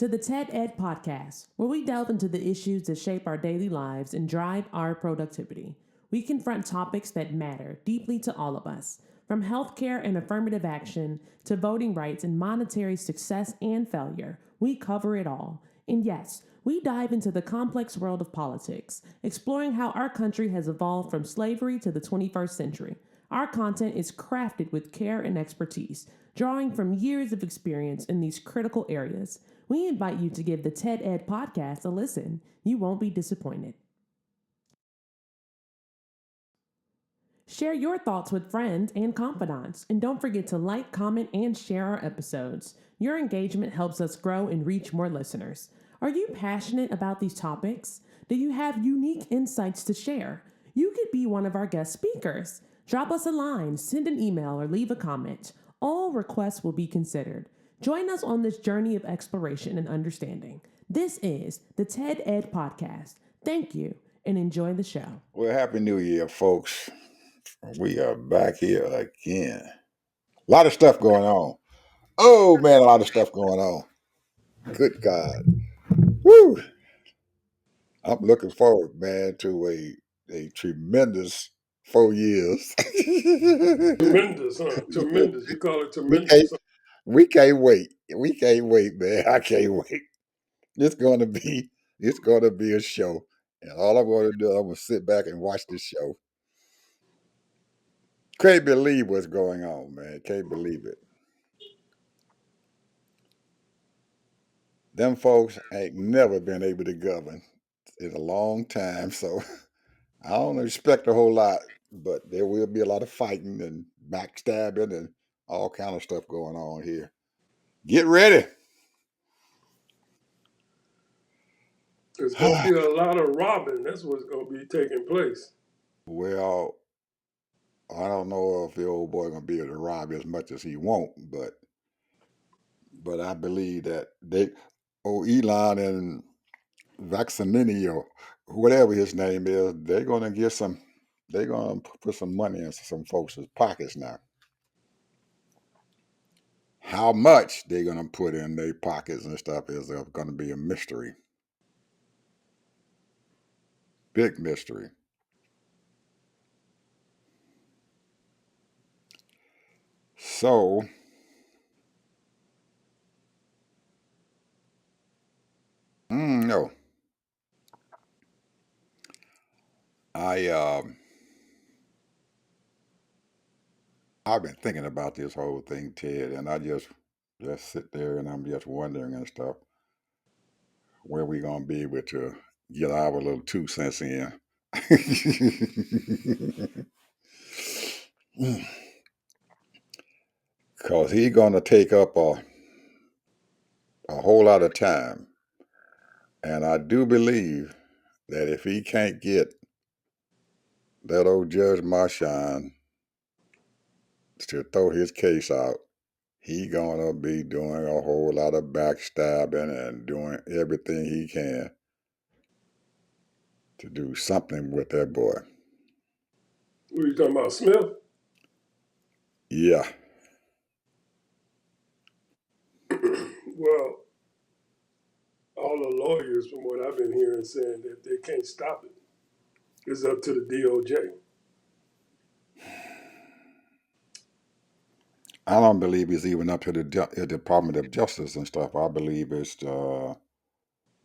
to the TED Ed podcast, where we delve into the issues that shape our daily lives and drive our productivity. We confront topics that matter deeply to all of us, from healthcare and affirmative action to voting rights and monetary success and failure. We cover it all. And yes, we dive into the complex world of politics, exploring how our country has evolved from slavery to the 21st century. Our content is crafted with care and expertise, drawing from years of experience in these critical areas. We invite you to give the TED Ed podcast a listen. You won't be disappointed. Share your thoughts with friends and confidants, and don't forget to like, comment, and share our episodes. Your engagement helps us grow and reach more listeners. Are you passionate about these topics? Do you have unique insights to share? You could be one of our guest speakers. Drop us a line, send an email, or leave a comment. All requests will be considered. Join us on this journey of exploration and understanding. This is the TED Ed Podcast. Thank you and enjoy the show. Well, Happy New Year, folks. We are back here again. A lot of stuff going on. Oh, man, a lot of stuff going on. Good God. Woo! I'm looking forward, man, to a tremendous 4 years. Tremendous, huh? Tremendous. You call it we can't tremendous. we can't wait. We can't wait, man. I can't wait. It's gonna be it's gonna be a show. And all I'm gonna do, I'm gonna sit back and watch this show. Can't believe what's going on, man. Can't believe it. Them folks ain't never been able to govern in a long time, so I don't expect a whole lot, but there will be a lot of fighting and backstabbing and all kind of stuff going on here. Get ready. There's going to be a lot of robbing. That's what's going to be taking place. Well, I don't know if the old boy gonna be able to rob as much as he won't, but I believe that Elon and Vaccinini or whatever his name is, they're gonna put some money in some folks' pockets now. How much they're gonna put in their pockets and stuff is gonna be a mystery. Big mystery. So no. I I've been thinking about this whole thing, Ted, and I just sit there and I'm just wondering and stuff where we gonna be able to get our little 2 cents in. Cause he's gonna take up a whole lot of time. And I do believe that if he can't get that old Judge Marchand to throw his case out, he gonna be doing a whole lot of backstabbing and doing everything he can to do something with that boy. What are you talking about, Smith? Yeah. Well, all the lawyers, from what I've been hearing, saying that they can't stop it. It's up to the DOJ. I don't believe it's even up to the Department of Justice and stuff. I believe it's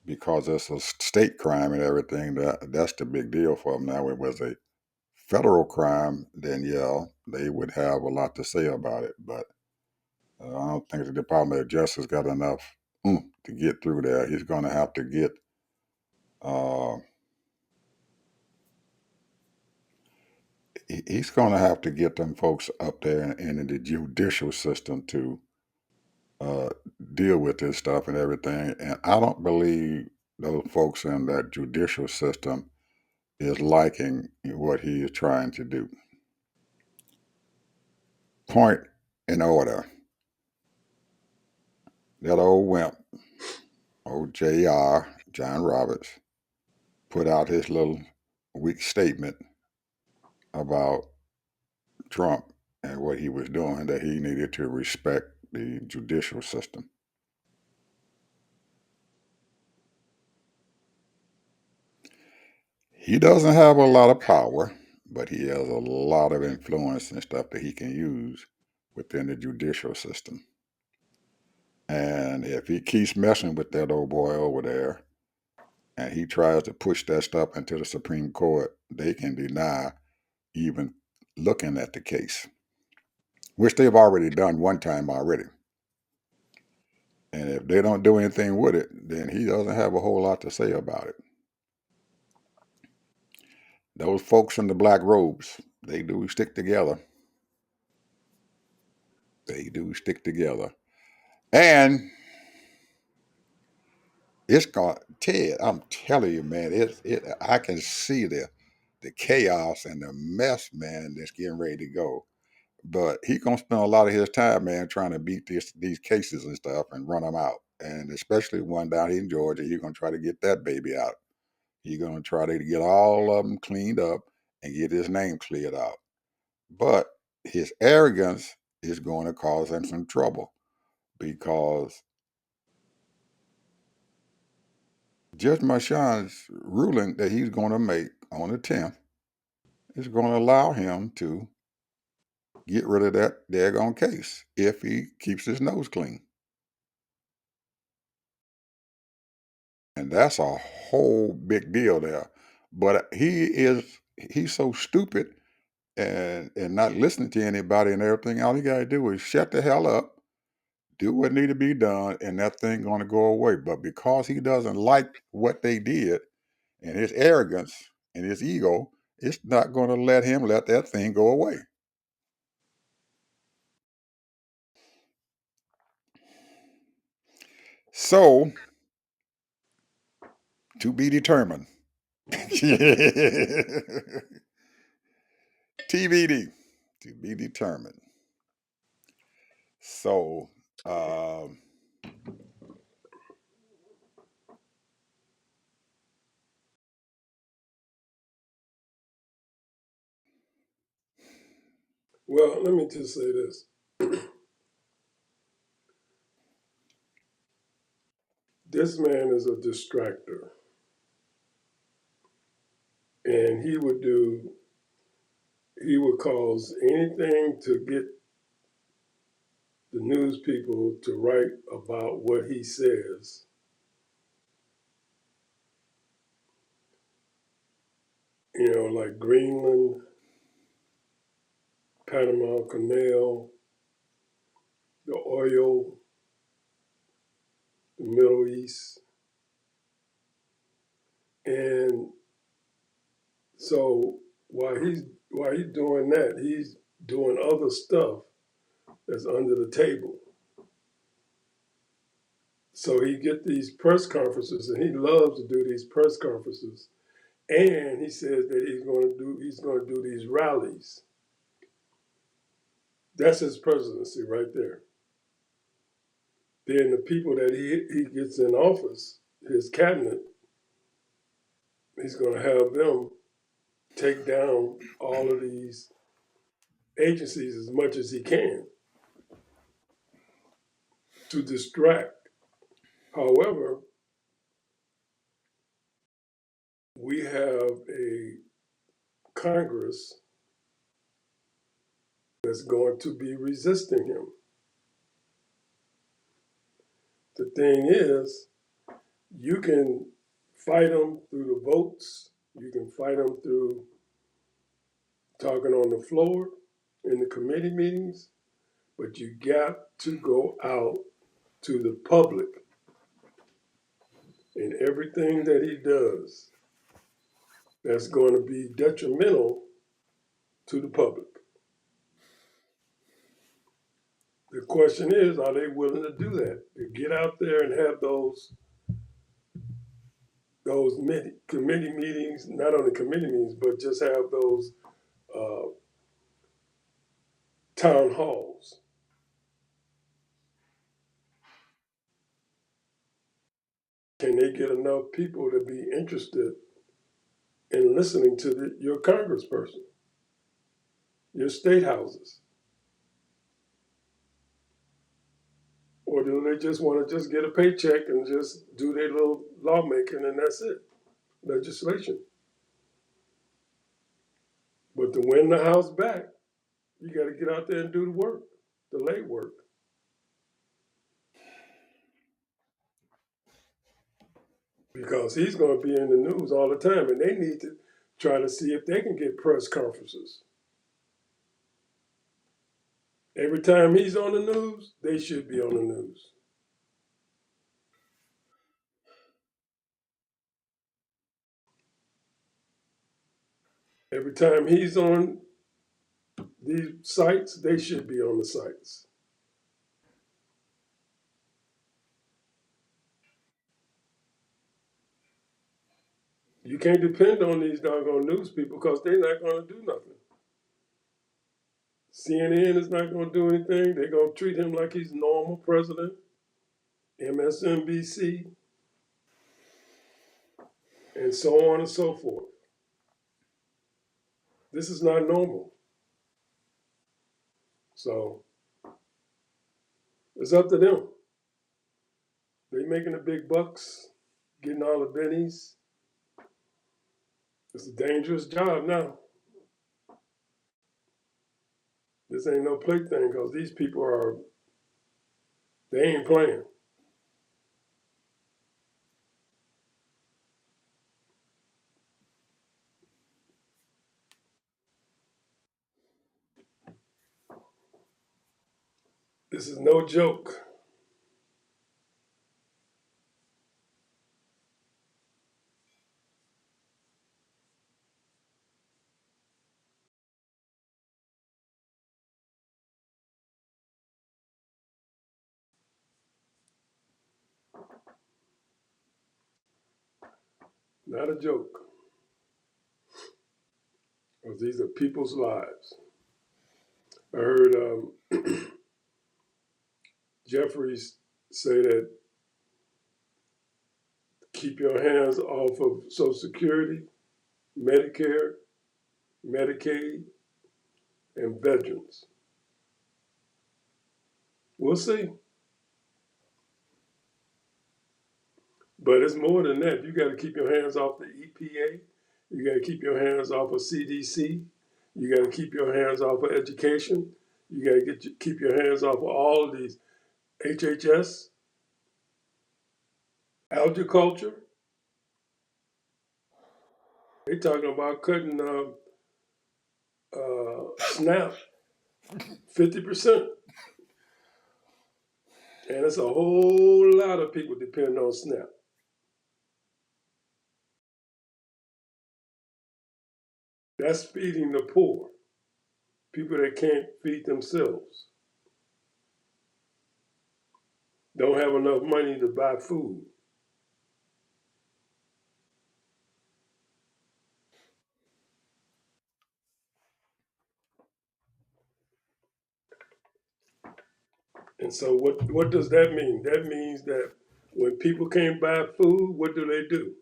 because it's a state crime and everything. That's the big deal for them now. It was a federal crime, then yeah, they would have a lot to say about it. But I don't think the Department of Justice got enough to get through there. He's going to have to get. Uh, he's going to have to get them folks up there in the judicial system to uh, deal with this stuff and everything. And I don't believe those folks in that judicial system is liking what he is trying to do. Point in order. That old wimp, old JR, John Roberts, put out his little weak statement about Trump and what he was doing, that he needed to respect the judicial system. He doesn't have a lot of power, but he has a lot of influence and stuff that he can use within the judicial system. And if he keeps messing with that old boy over there and he tries to push that stuff into the Supreme Court, they can deny even looking at the case, which they've already done one time already. And if they don't do anything with it, then he doesn't have a whole lot to say about it. Those folks in the black robes, they do stick together. They do stick together. And it's going Ted, I'm telling you, man, I can see the chaos and the mess, man, that's getting ready to go. But he gonna spend a lot of his time, man, trying to beat these cases and stuff and run them out. And especially one down here in Georgia, he's gonna try to get that baby out. He's gonna try to get all of them cleaned up and get his name cleared out. But his arrogance is going to cause him some trouble because Judge Marchand's ruling that he's going to make on the 10th is going to allow him to get rid of that daggone case if he keeps his nose clean. And that's a whole big deal there. But he's so stupid and not listening to anybody and everything. All he got to do is shut the hell up, do what need to be done, and that thing going to go away. But because he doesn't like what they did and his arrogance and his ego, it's not going to let him let that thing go away. So, to be determined. TBD, to be determined. So, um, Well, let me just say this. This man is a distractor. And he would cause anything to get the news people to write about what he says. You know, like Greenland, Panama Canal, the oil, the Middle East. And so while he's doing that, he's doing other stuff that's under the table. So he get these press conferences, and he loves to do these press conferences. And he says that he's going to do these rallies. That's his presidency right there. Then the people that he gets in office, his cabinet, he's going to have them take down all of these agencies as much as he can to distract. However, we have a Congress that's going to be resisting him. The thing is, you can fight them through the votes, you can fight them through talking on the floor in the committee meetings, but you got to go out to the public in everything that he does that's going to be detrimental to the public. The question is, are they willing to do that? To get out there and have those committee meetings, not only committee meetings, but just have those uh, town halls. Can they get enough people to be interested in listening to your congressperson, your state houses? Or do they just want to just get a paycheck and just do their little lawmaking and that's it? Legislation. to win the House back, you got to get out there and do the work, the late work. Because he's going to be in the news all the time, and they need to try to see if they can get press conferences. Every time he's on the news, they should be on the news. Every time he's on these sites, they should be on the sites. You can't depend on these doggone news people because they're not going to do nothing. CNN is not going to do anything. They're going to treat him like he's normal president. MSNBC, and so on and so forth. This is not normal. So it's up to them. They're making the big bucks, getting all the bennies. It's a dangerous job now. This ain't no plaything because these people they ain't playing. This is no joke. Not a joke. Because these are people's lives. I heard Jeffries say that keep your hands off of Social Security, Medicare, Medicaid, and veterans. We'll see. But it's more than that. You got to keep your hands off the EPA. You got to keep your hands off of CDC. You got to keep your hands off of education. You got to keep your hands off of all of these HHS, agriculture. They talking about cutting SNAP 50%. And it's a whole lot of people depending on SNAP. That's feeding the poor, people that can't feed themselves, don't have enough money to buy food. And so what does that mean? That means that when people can't buy food, what do?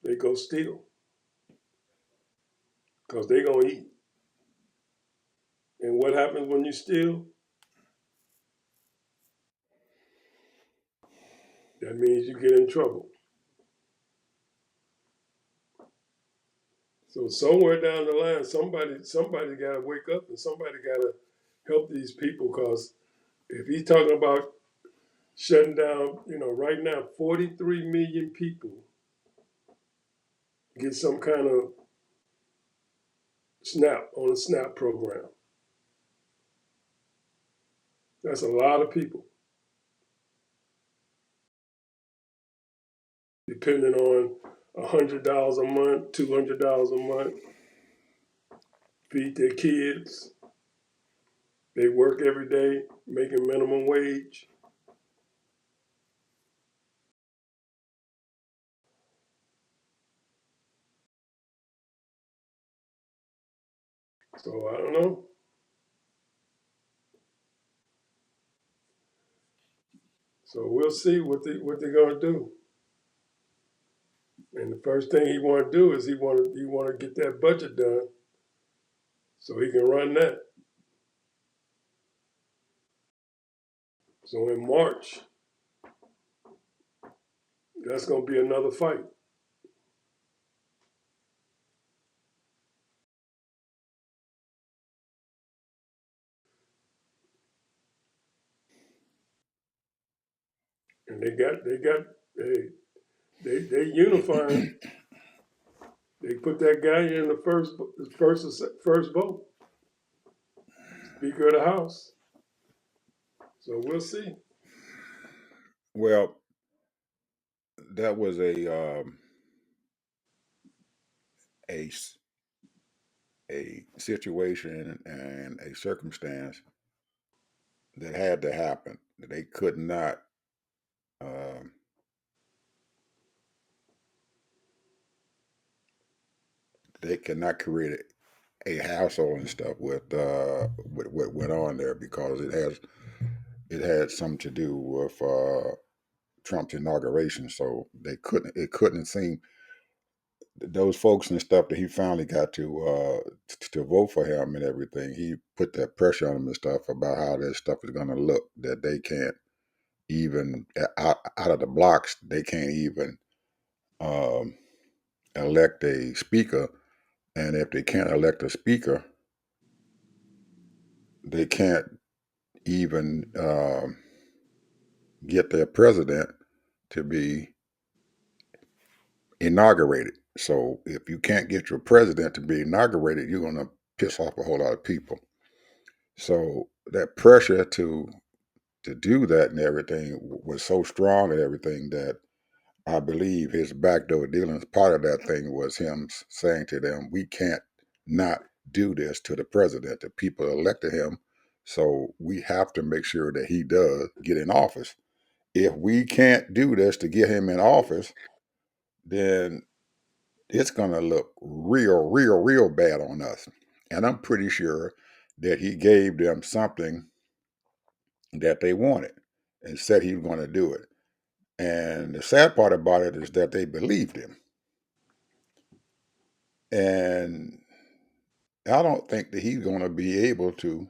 They go steal because they gonna eat. And what happens when you steal? That means you get in trouble. So somewhere down the line, somebody got to wake up and somebody got to help these people because if he's talking about shutting down, right now 43 million people get some kind of SNAP on a SNAP program. That's a lot of people. Depending on $100 a month, $200 a month, feed their kids. They work every day, making minimum wage. So I don't know. So we'll see what they're gonna do. And the first thing he want to do is he want to get that budget done so he can run that. So in March, that's gonna be another fight. they unifying. They put that guy in the first vote, Speaker of the House. So we'll see. Well, that was a a situation and a circumstance that had to happen. They could not. Um, they cannot create a household and stuff with what went on there because it had something to do with Trump's inauguration. So they couldn't. It couldn't seem those folks and stuff that he finally got to vote for him and everything. He put that pressure on them and stuff about how that stuff is going to look. That they can't even out of the blocks. They can't even um, elect a speaker. And if they can't elect a speaker, they can't even get their president to be inaugurated. So if you can't get your president to be inaugurated, you're going to piss off a whole lot of people. So that pressure to do that and everything was so strong and everything that I believe his backdoor dealings, part of that thing was him saying to them, we can't not do this to the president. The people elected him. So we have to make sure that he does get in office. If we can't do this to get him in office, then it's going to look real bad on us. And I'm pretty sure that he gave them something that they wanted and said he was going to do it. And the sad part about it is that they believed him. And I don't think that he's going to be able to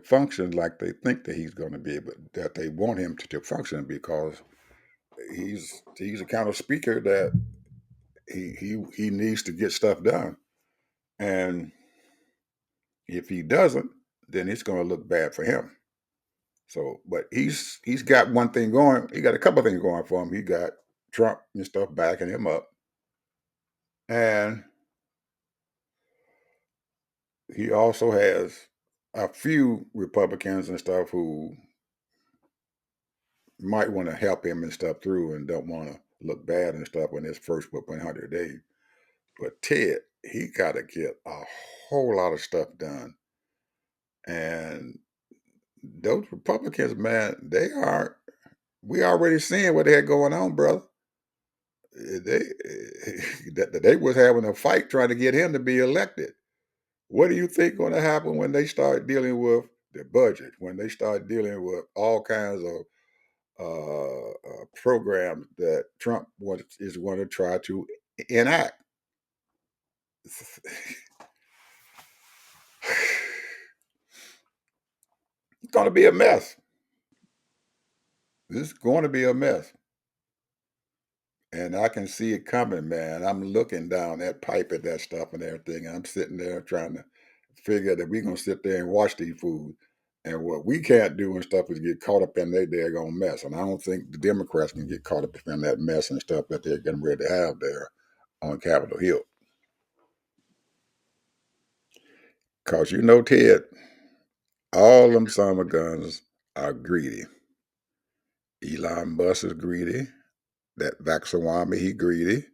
function like they think that he's going to be able, that they want him to function because he's a kind of speaker that he needs to get stuff done. And if he doesn't, then it's going to look bad for him. So, but he's got one thing going. He got a couple of things going for him. He got Trump and stuff backing him up, and he also has a few Republicans and stuff who might want to help him and stuff through and don't want to look bad and stuff when his first 100 days. But Ted, he got to get a whole lot of stuff done, and those Republicans, man, they are. We already seeing what they had going on, brother. They they was having a fight trying to get him to be elected. What do you think going to happen when they start dealing with the budget? When they start dealing with all kinds of programs that Trump is going to try to enact? It's going to be a mess. This is going to be a mess. And I can see it coming, man. I'm looking down that pipe at that stuff and everything. And I'm sitting there trying to figure that we're going to sit there and watch these foods. And what we can't do and stuff is get caught up in their daggone mess. And I don't think the Democrats can get caught up in that mess and stuff that they're getting ready to have there on Capitol Hill. Because you know, Ted, all them summer guns are greedy. Elon Musk is greedy. That Vaxawami, he greedy.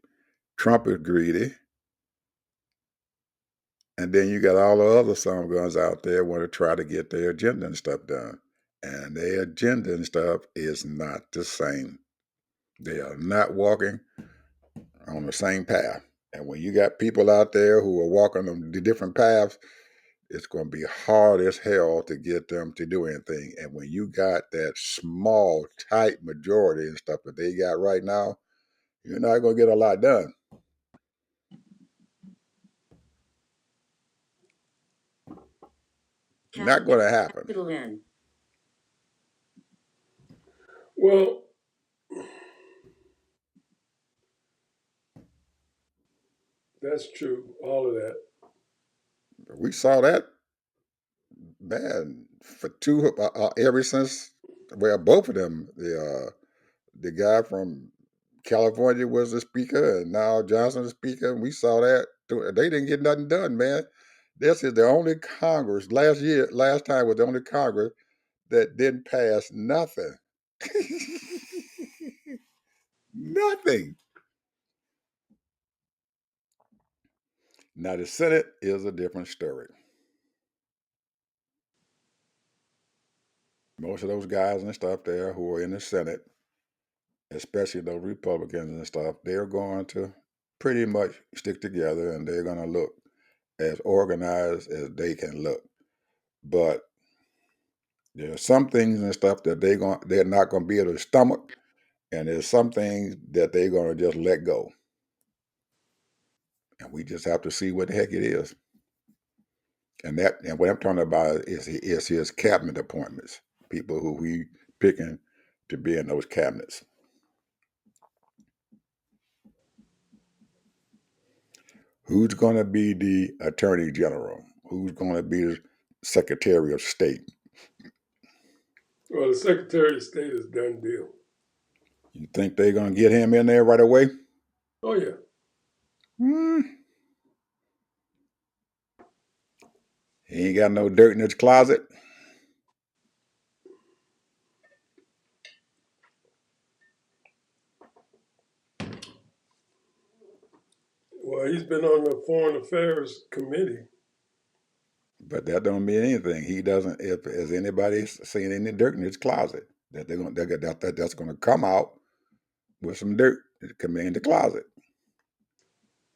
Trump is greedy. And then you got all the other some guns out there want to try to get their agenda and stuff done. And their agenda and stuff is not the same. They are not walking on the same path. And when you got people out there who are walking on the different paths, it's going to be hard as hell to get them to do anything. And when you got that small, tight majority and stuff that they got right now, you're not going to get a lot done. Not going to happen. Well, that's true. All of that. We saw that man, for two ever since, well, both of them, the guy from California was the speaker, and now Johnson the speaker. And we saw that they didn't get nothing done, man. This is the only Congress last time was the only Congress that didn't pass nothing. Nothing. Now the Senate is a different story. Most of those guys and stuff there who are in the Senate, especially those Republicans and stuff, they're going to pretty much stick together and they're going to look as organized as they can look. But there are some things and stuff that they're not going to be able to stomach, and there's some things that they're going to just let go. And we just have to see what the heck it is. And what I'm talking about is his cabinet appointments, people who we picking to be in those cabinets. Who's going to be the attorney general? Who's going to be the secretary of state? Well, the Secretary of State is done deal. You think they're going to get him in there right away? Oh yeah. He ain't got no dirt in his closet. Well, he's been on the Foreign Affairs Committee. But that don't mean anything. He doesn't. If has anybody seen any dirt in his closet, that that's going to come out with some dirt that come in the closet.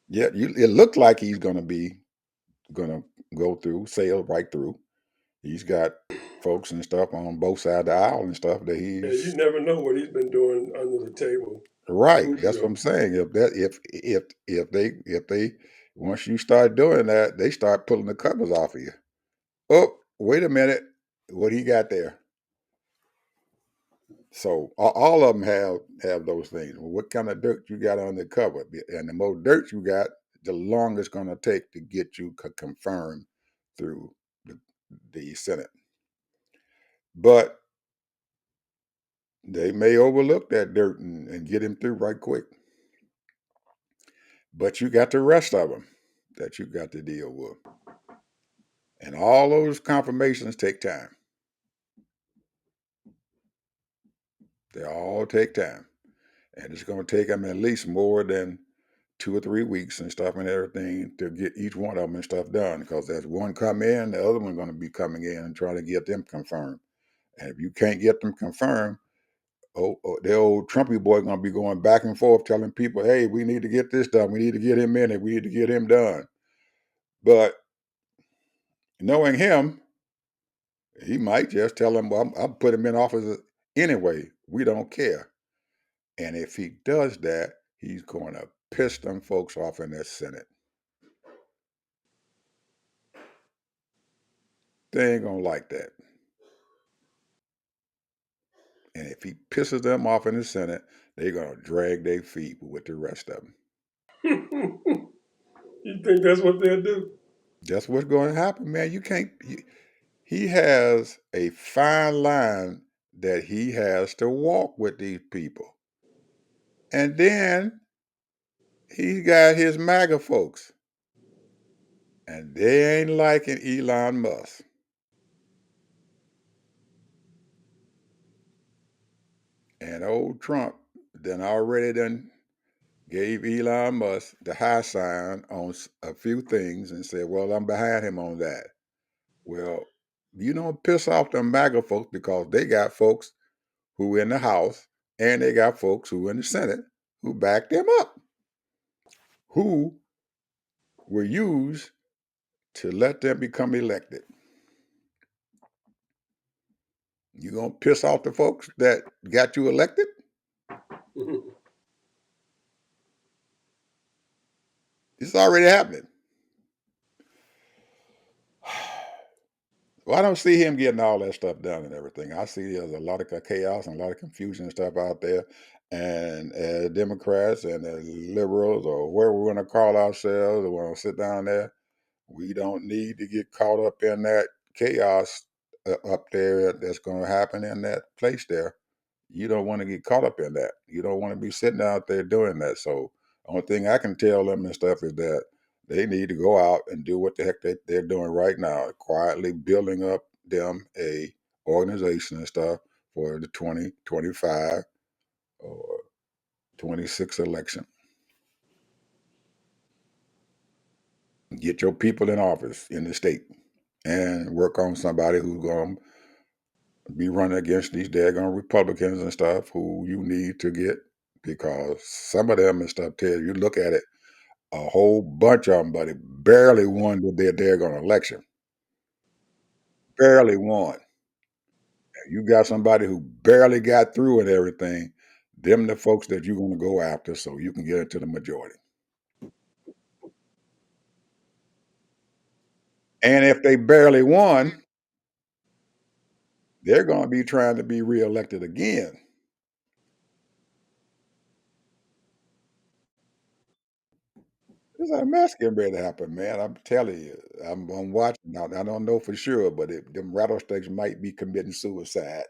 Yeah, it looked like he's going to go through, sail right through. He's got folks and stuff on both sides of the aisle and stuff that Yeah, you he's never know what he's been doing under the table. right. Who That's what show? I'm saying. If they once you start doing that, they start pulling the covers off of you. Oh, wait a minute, what he got there? So all of them have those things. Well, what kind of dirt you got on the cover? And the more dirt you got, the longer it's going to take to get you confirmed through the Senate. But they may overlook that dirt and get him through right quick. But you got the rest of them that you got to deal with. And all those confirmations take time. They all take time. And it's going to take them at least more than 2 or 3 weeks and stuff and everything to get each one of them and stuff done. Because as one come in, the other one going to be coming in and trying to get them confirmed. And if you can't get them confirmed, the old Trumpy boy going to be going back and forth telling people, hey, we need to get this done. We need to get him in it. We need to get him done. But knowing him, he might just tell them, well, I'll put him in office anyway. We don't care. And if he does that, he's going to piss them folks off in that Senate. They ain't going to like that. And if he pisses them off in the Senate, they're going to drag their feet with the rest of them. You think that's what they'll do? That's what's going to happen, man. You can't. He has a fine line that he has to walk with these people. And then he got his MAGA folks. And they ain't liking Elon Musk. And old Trump already gave Elon Musk the high sign on a few things and said, well, I'm behind him on that. Well, you don't piss off the MAGA folks because they got folks who in the House and they got folks who in the Senate who back them up, who were used to let them become elected. You gonna piss off the folks that got you elected? It's already happening. Well, I don't see him getting all that stuff done and everything. I see there's a lot of chaos and a lot of confusion and stuff out there. And as Democrats and as liberals or where we want to call ourselves or want to sit down there, we don't need to get caught up in that chaos up there that's going to happen in that place there. You don't want to get caught up in that. You don't want to be sitting out there doing that. So only thing I can tell them and stuff is that they need to go out and do what the heck they're doing right now, quietly building up them a organization and stuff for the 2025 or 26 election. Get your people in office in the state and work on somebody who's going to be running against these daggone Republicans and stuff who you need to get, because some of them and stuff tell you look at it, a whole bunch of them, but it barely won their daggone election. Barely won. You got somebody who barely got through and everything. Them the folks that you're going to go after so you can get into the majority. And if they barely won, they're going to be trying to be reelected again. There's a mess getting ready to happen, man. I'm telling you. I'm watching now. I don't know for sure, but them rattlesnakes might be committing suicide.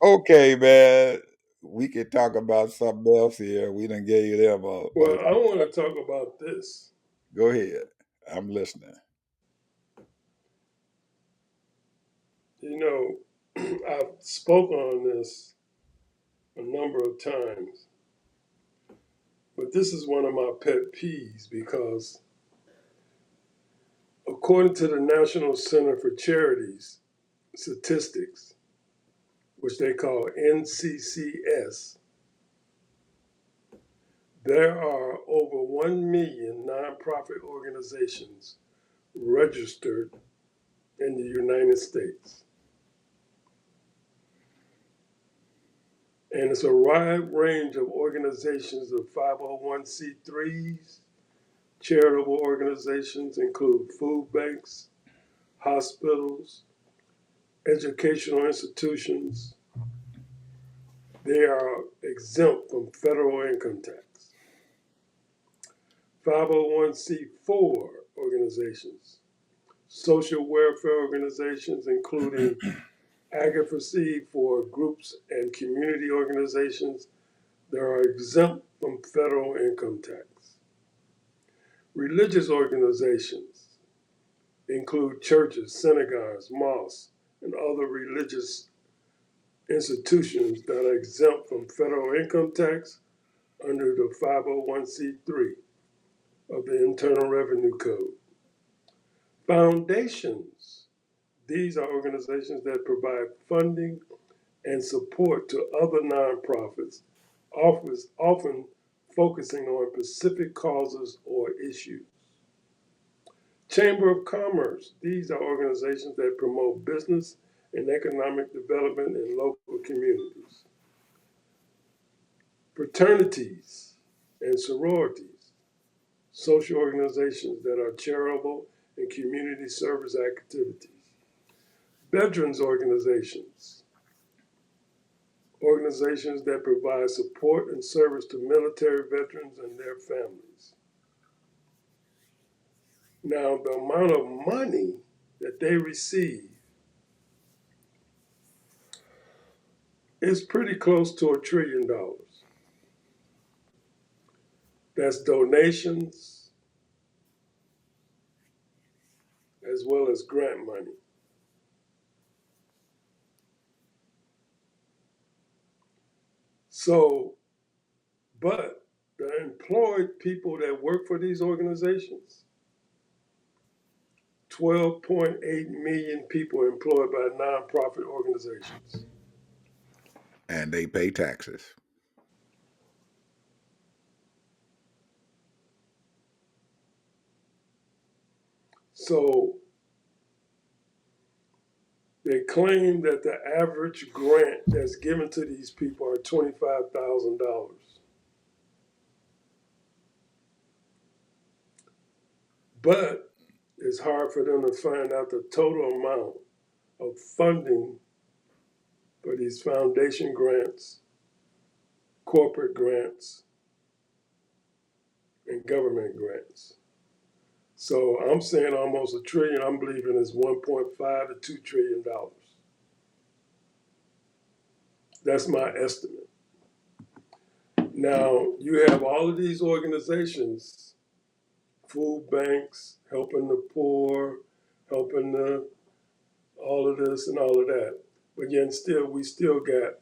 Okay, man. We can talk about something else here. We done gave them a Well, I want to talk about this. go ahead. I'm listening. You know, I've spoken on this a number of times, but this is one of my pet peeves because, according to the National Center for Charities statistics, which they call NCCS, there are over 1 million nonprofit organizations registered in the United States. And it's a wide range of organizations of 501c3s. Charitable organizations include food banks, hospitals, educational institutions. They are exempt from federal income tax. 501c4 organizations, social welfare organizations, including advocacy for groups and community organizations that are exempt from federal income tax. Religious organizations include churches, synagogues, mosques, and other religious institutions that are exempt from federal income tax under the 501c3 of the Internal Revenue Code. Foundations, these are organizations that provide funding and support to other nonprofits, often focusing on specific causes or issues. Chamber of Commerce, these are organizations that promote business and economic development in local communities. Fraternities and sororities, social organizations that are charitable and community service activities. Veterans organizations, organizations that provide support and service to military veterans and their families. Now, the amount of money that they receive is pretty close to $1 trillion. That's donations as well as grant money. So, but the employed people that work for these organizations, 12.8 million people employed by nonprofit organizations. And they pay taxes. So they claim that the average grant that's given to these people are $25,000. But it's hard for them to find out the total amount of funding for these foundation grants, corporate grants, and government grants. So I'm saying almost $1 trillion. I'm believing it's 1.5 to $2 trillion. That's my estimate. Now you have all of these organizations, food banks, helping the poor, helping the all of this and all of that. But yet still, we still got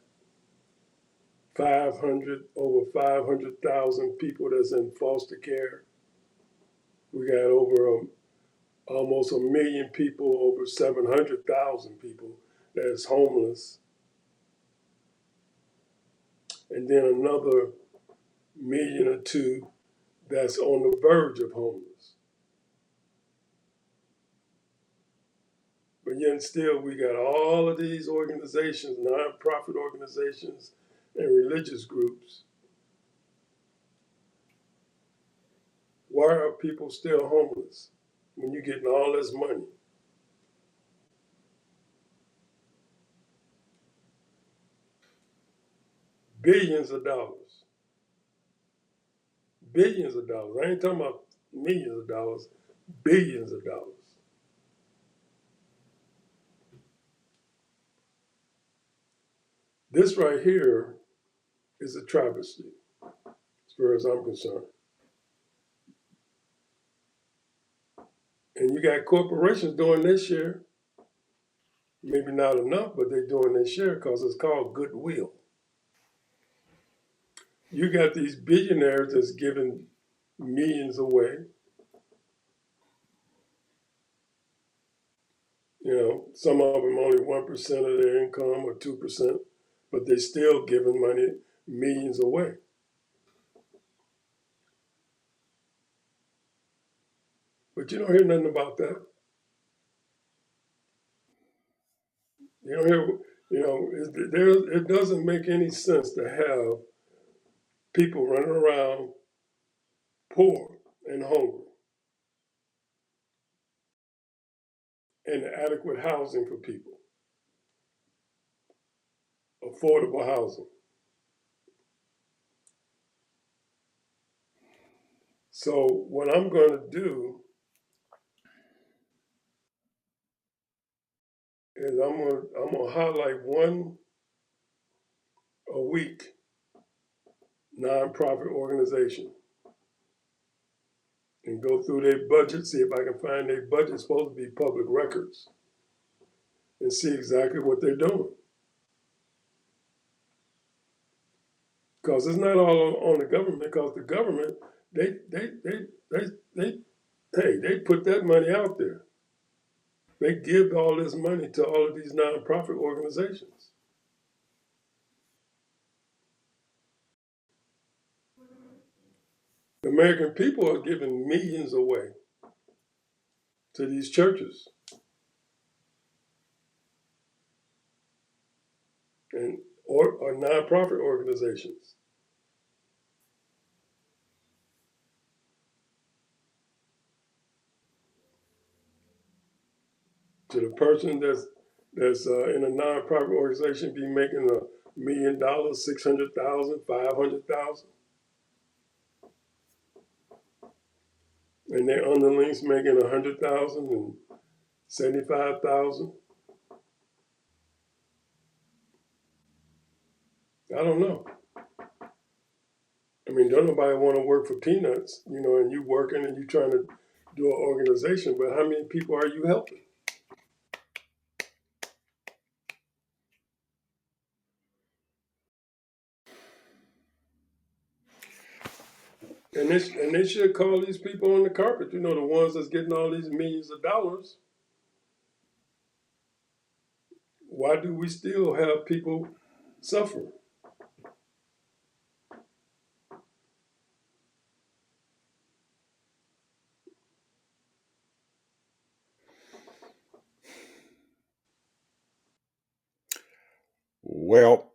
over 500,000 people that's in foster care. We got over almost 1 million people, over 700,000 people that's homeless, and then another million or two that's on the verge of homeless. But yet still, we got all of these organizations, nonprofit organizations, and religious groups. Why are people still homeless when you're getting all this money? Billions of dollars. Billions of dollars. I ain't talking about millions of dollars, billions of dollars. This right here is a travesty, as far as I'm concerned. And you got corporations doing their share. Maybe not enough, but they're doing their share because it's called goodwill. You got these billionaires that's giving millions away. Some of them only 1% of their income or 2%, but they're still giving money, millions away. But you don't hear nothing about that. You don't hear, it doesn't make any sense to have people running around poor and hungry and adequate housing for people, affordable housing. So what I'm going to do is I'm gonna highlight one a week nonprofit organization and go through their budget, see if I can find their budget. Supposed to be public records, and see exactly what they're doing. Because it's not all on the government. Because the government, they hey, they put that money out there. They give all this money to all of these nonprofit organizations. The American people are giving millions away to these churches and or nonprofit organizations. To the person that's in a nonprofit organization be making $1 million, 600,000, 500,000, and their underlings making 100,000 and 75,000. I don't know. I mean, don't nobody want to work for peanuts, and you working and you trying to do an organization, but how many people are you helping? And they should call these people on the carpet, the ones that's getting all these millions of dollars. Why do we still have people suffering? Well,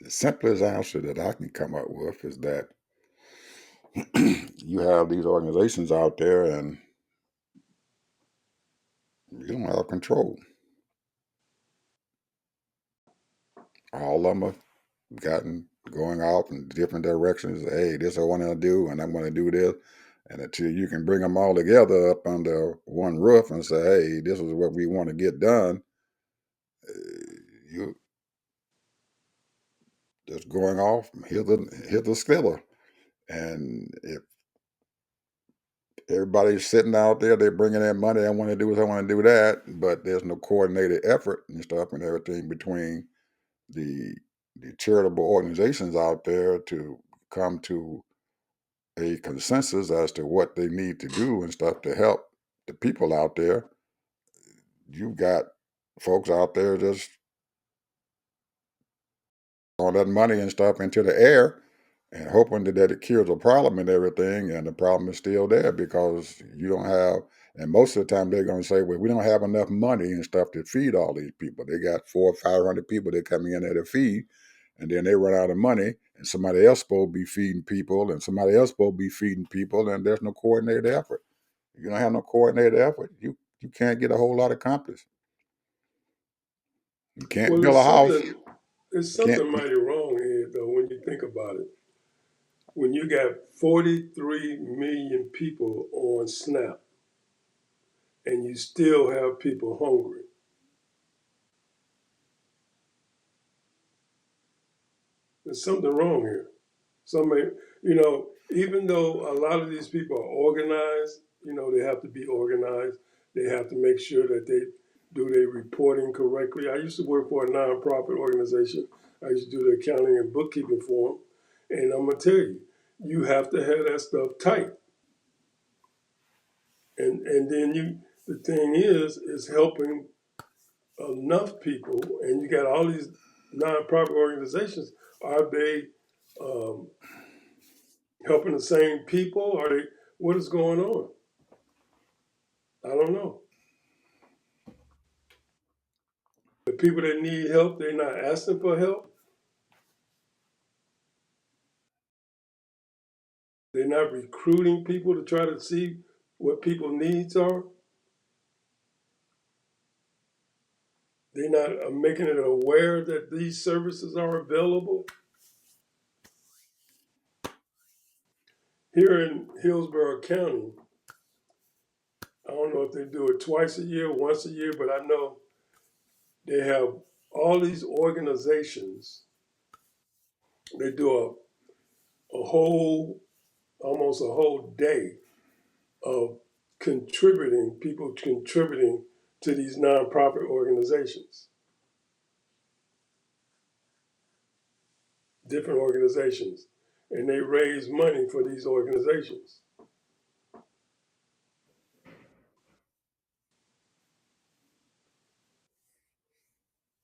the simplest answer that I can come up with is that you have these organizations out there and you don't have control. all of them have gotten going off in different directions. Hey, this I want to do, and I'm going to do this. And until you can bring them all together up under one roof and say, hey, this is what we want to get done, you just going off hither skither. And if everybody's sitting out there, they're bringing in money, I want to do this, I want to do that, but there's no coordinated effort and stuff and everything between the the charitable organizations out there to come to a consensus as to what they need to do and stuff to help the people out there. You've got folks out there just all that money and stuff into the air and hoping that it cures a problem and everything, and the problem is still there because you don't have. And most of the time, they're going to say, "Well, we don't have enough money and stuff to feed all these people." They got 400 or 500 people that coming in there to feed, and then they run out of money, and somebody else supposed to be feeding people, and somebody else supposed to be feeding people, and there's no coordinated effort. If you don't have no coordinated effort, you can't get a whole lot accomplished. You can't Well, build a house. it's Can't. something mighty wrong here, though, when you think about it. When you got 43 million people on SNAP and you still have people hungry, there's something wrong here. Somebody, even though a lot of these people are organized, they have to be organized. They have to make sure that they do their reporting correctly. I used to work for a nonprofit organization. I used to do the accounting and bookkeeping for them. And I'm going to tell you, you have to have that stuff tight. And then the thing is helping enough people, and you got all these nonprofit organizations. Are they um, helping the same people? Are they? What is going on? I don't know. The people that need help, they're not asking for help. They're not recruiting people to try to see what people's needs are. They're not making it aware that these services are available. Here in Hillsborough County, I don't know if they do it twice a year, once a year, but I know they have all these organizations. They do a whole, almost a whole day of people contributing to these nonprofit organizations, different organizations, and they raise money for these organizations.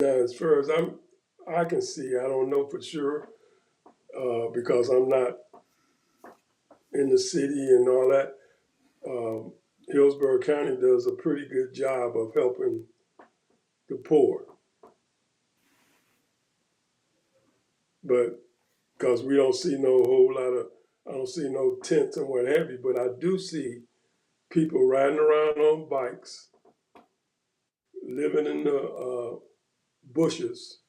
Now, as far as I can see, I don't know for sure because I'm not in the city and all that. Hillsborough County does a pretty good job of helping the poor, but because we don't see no whole lot of, I don't see no tents and what have you, but I do see people riding around on bikes, living in the bushes,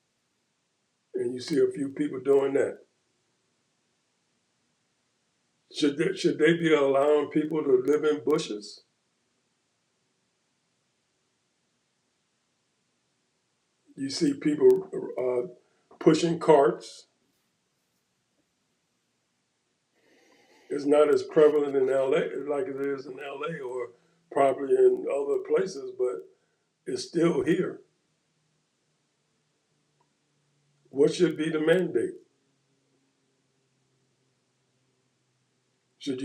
and you see a few people doing that. Should they be allowing people to live in bushes? You see people pushing carts. It's not as prevalent in LA like it is in LA or probably in other places, but it's still here. What should be the mandate? Should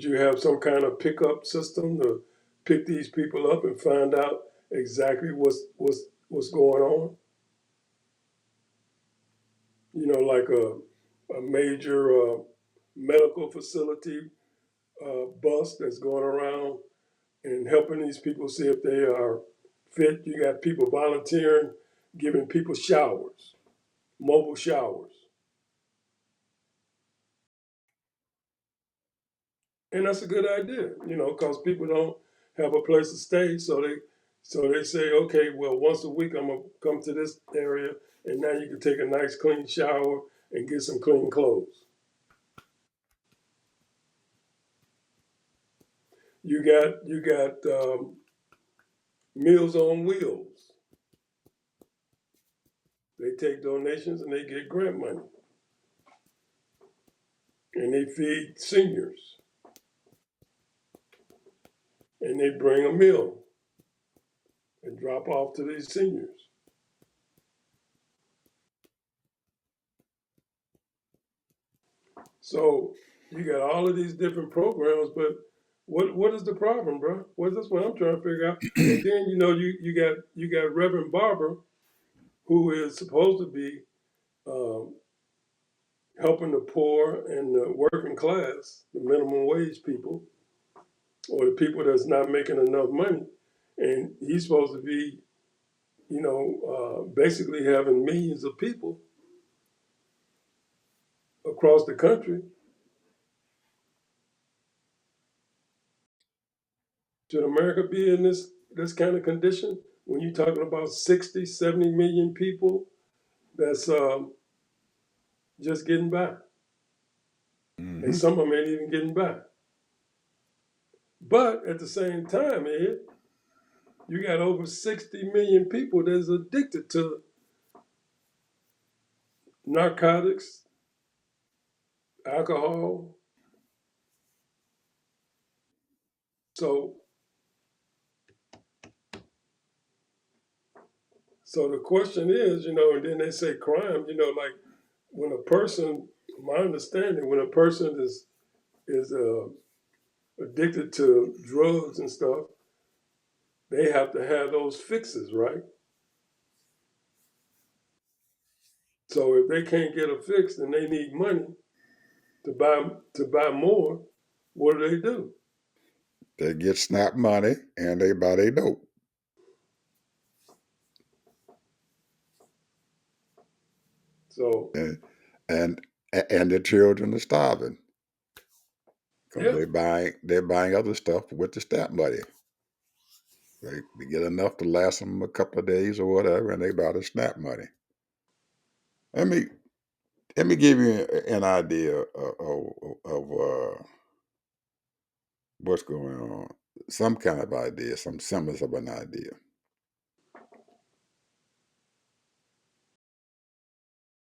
you have some kind of pickup system to pick these people up and find out exactly what's going on? Like a major medical facility bus that's going around and helping these people see if they are fit. You got people volunteering, giving people showers, mobile showers. And that's a good idea, because people don't have a place to stay, so they say, okay, well, once a week I'm gonna come to this area and now you can take a nice clean shower and get some clean clothes. You got Meals on Wheels. They take donations and they get grant money, and they feed seniors, and they bring a meal and drop off to these seniors. So you got all of these different programs, but what is the problem, bro? That's what I'm trying to figure out. And then you got Reverend Barber, who is supposed to be um, helping the poor and the working class, the minimum wage people, or the people that's not making enough money, and he's supposed to be, basically having millions of people across the country. Should America be in this kind of condition when you're talking about 60, 70 million people that's just getting by? And Hmm. some of them ain't even getting by. But at the same time, Ed, you got over 60 million people that's addicted to narcotics, alcohol. So, so the question is, and then they say crime, like when a person, my understanding, when a person is addicted to drugs and stuff, they have to have those fixes, right? So if they can't get a fix and they need money to buy more, what do? They get SNAP money and they buy their dope, So and and and the children are starving because yeah, they're buying other stuff with the SNAP money. They get enough to last them a couple of days or whatever, and they buy the SNAP money. Let me let me give you an idea of what's going on. Some kind of idea, some semblance of an idea.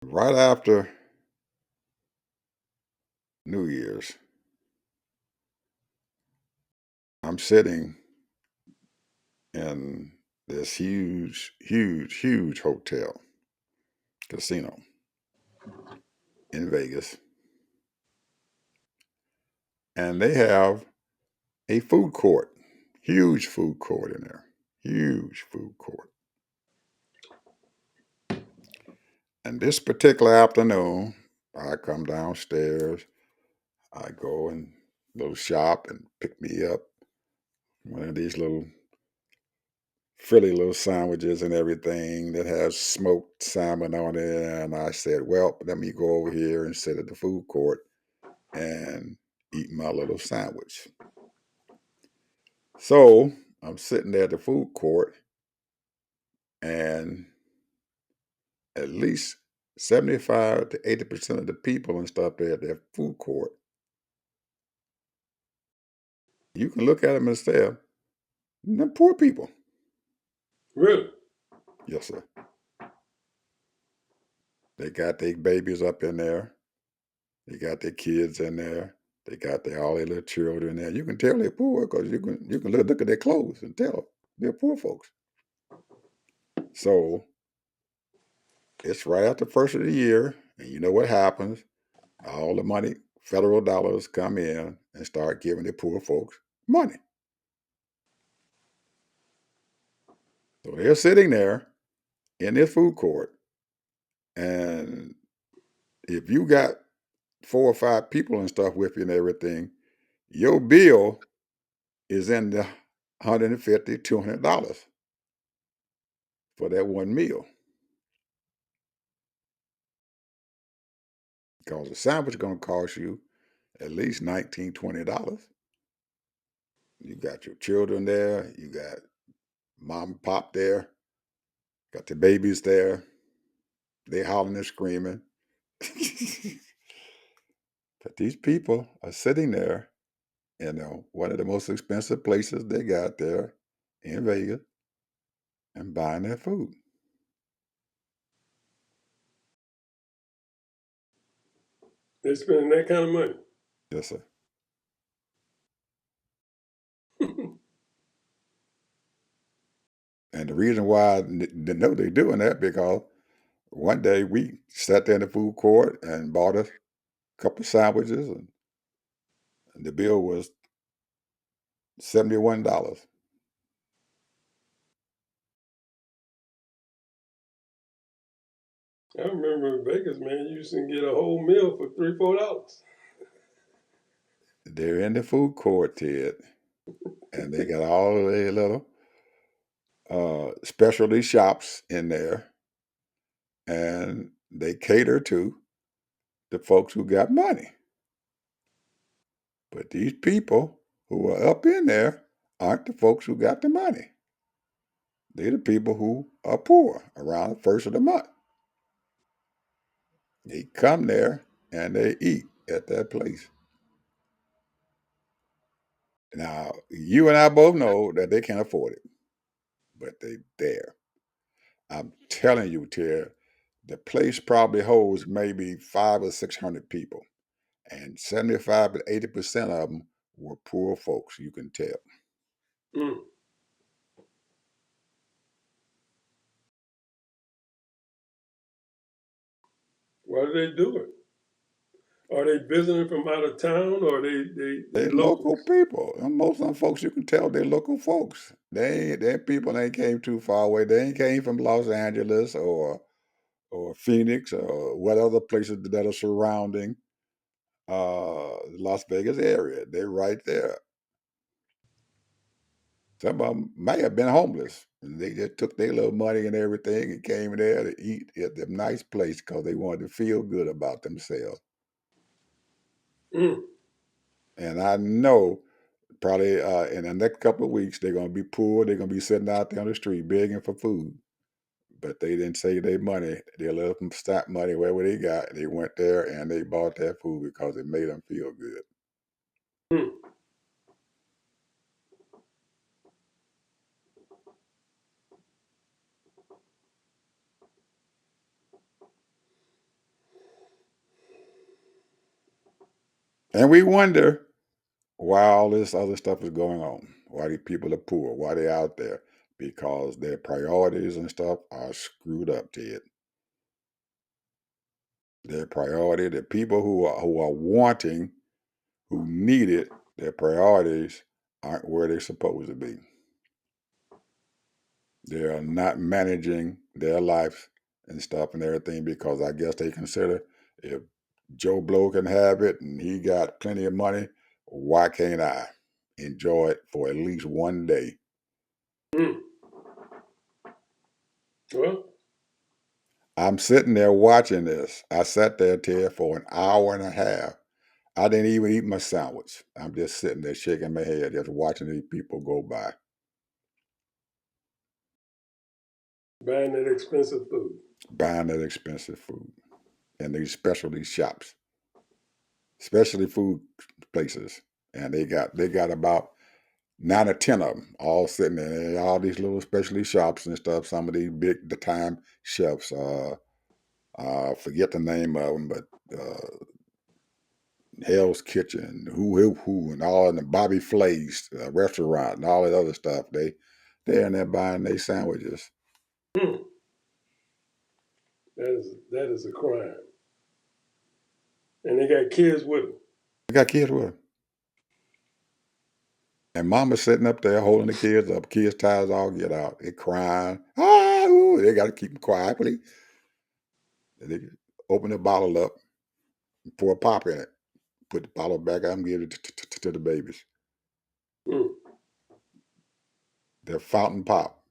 Right after New Year's, I'm sitting in this huge, huge, huge hotel casino in Vegas, and they have a food court, huge food court in there, huge food court. And this particular afternoon, I come downstairs, I go and little shop and pick me up one of these little frilly little sandwiches and everything that has smoked salmon on it. And I said, well, let me go over here and sit at the food court and eat my little sandwich. So I'm sitting there at the food court, and at least 75 to 80% of the people and stuff there at that food court, you can look at them and say, they're poor people. really, Yes, sir. They got their babies up in there. They got their kids in there. They got all their little children there. You can tell they're poor because you can look at their clothes and tell they're poor folks. So it's right after the first of the year, and you know what happens? All the money, federal dollars, come in and start giving the poor folks money. So they're sitting there in this food court, and if you got 4 or 5 people and stuff with you and everything, your bill is in the $150, $200 for that one meal. Because a sandwich is going to cost you at least $19, $20. You got your children there, you got mom and pop there, got the babies there. They hollering and screaming. But these people are sitting there, one of the most expensive places they got there in Vegas and buying their food. They're spending that kind of money. Yes, sir. And the reason why they know they're doing that because one day we sat there in the food court and bought a couple of sandwiches, and the bill was $71. I remember in Vegas, man, you used to get a whole meal for $3, $4. They're in the food court, Ted, and they got all their little specialty shops in there, and they cater to the folks who got money. But these people who are up in there aren't the folks who got the money. They're the people who are poor around the first of the month. They come there and they eat at that place. Now, you and I both know that they can't afford it, but they there. I'm telling you, Terry, the place probably holds maybe 500 or 600 people, and 75 to 80% of them were poor folks. You can tell. Mm. Why do they do it? Are they visiting from out of town, or they They local locals? people. And most of them folks, you can tell they're local folks. They people ain't came too far away. They ain't came from Los Angeles or Phoenix or what other places that are surrounding Las Vegas area. They're right there. Some of them may have been homeless. And they just took their little money and everything and came there to eat at the nice place because they wanted to feel good about themselves. Mm. And I know probably in the next couple of weeks they're going to be poor. They're going to be sitting out there on the street begging for food. But they didn't save their money. They let them stack money wherever they got. They went there and they bought that food because it made them feel good. Mm. And we wonder why all this other stuff is going on. Why these people are poor. Why they out there. Because their priorities and stuff are screwed up, Ted. Their priority, the people who are wanting, who need it, their priorities aren't where they're supposed to be. They are not managing their life and stuff and everything because I guess they consider if Joe Blow can have it and he got plenty of money, why can't I enjoy it for at least one day? Mm. Well, I'm sitting there watching this. I sat there, Ted, for an hour and a half. I didn't even eat my sandwich. I'm just sitting there shaking my head, just watching these people go by, buying that expensive food. buying that expensive food in these specialty shops, specialty food places. And they got about 9 or 10 of them all sitting there, all these little specialty shops and stuff. Some of these big the time chefs. Forget the name of them, but Hell's Kitchen, who, and all in the Bobby Flay's restaurant and all that other stuff. They're in there buying their sandwiches. Mm. That is a crime, and they got kids with them. They got kids with them. And mama's sitting up there holding the kids up. Kids' ties all get out. They crying. Ah, ooh, they got to keep them quiet. They open the bottle up, pour a pop in it, put the bottle back out and give it to the babies. Mm. They're fountain pop.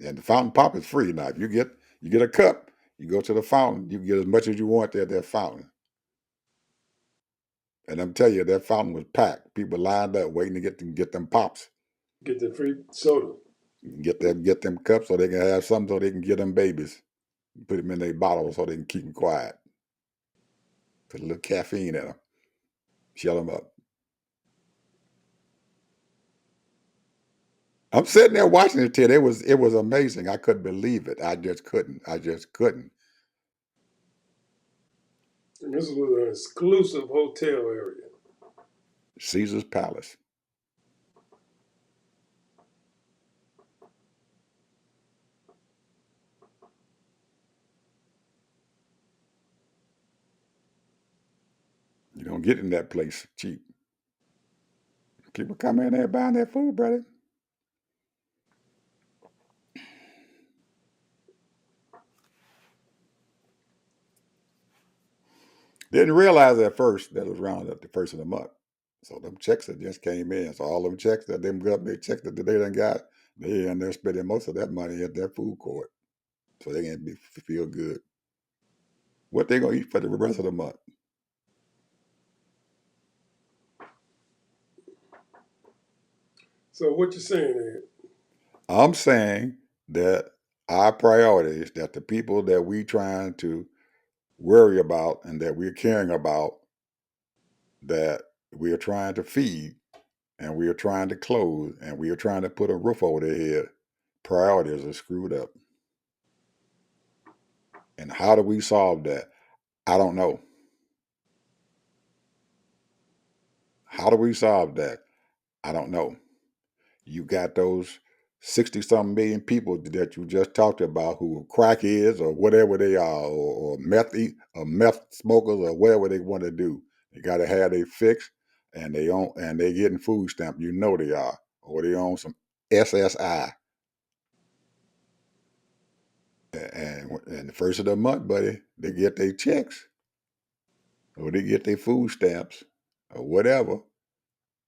And the fountain pop is free now. If you get a cup, you go to the fountain, you get as much as you want there at that fountain. And I'm telling you, that fountain was packed. People lined up waiting to get them pops, Get the free soda. get them cups so they can have something so they can get them babies Put them in their bottles so they can keep them quiet. Put a little caffeine in them. Shut them up. I'm sitting there watching it, Ted. It was amazing. I couldn't believe it. I just couldn't. I just couldn't. And this was an exclusive hotel area. Caesar's Palace. You don't get in that place cheap. People come in there buying their food, brother. Didn't realize at first that it was around at the first of the month. So them checks that just came in. So all them checks that them government checks that they done got, they in there spending most of that money at their food court. So they can feel good. What they gonna eat for the rest of the month? So what you saying, Ed? I'm saying that our priorities, that the people that we trying to worry about and that we're caring about, that we are trying to feed and we are trying to clothe and we are trying to put a roof over their head, priorities are screwed up. And how do we solve that? I don't know. How do we solve that? I don't know. You got those 60 something million people that you just talked about who are crackheads or whatever they are, or meth smokers or whatever they want to do. They got to have their fix, and they getting food stamp. You know they are, or they own some SSI. And the first of the month, buddy, they get their checks or they get their food stamps or whatever.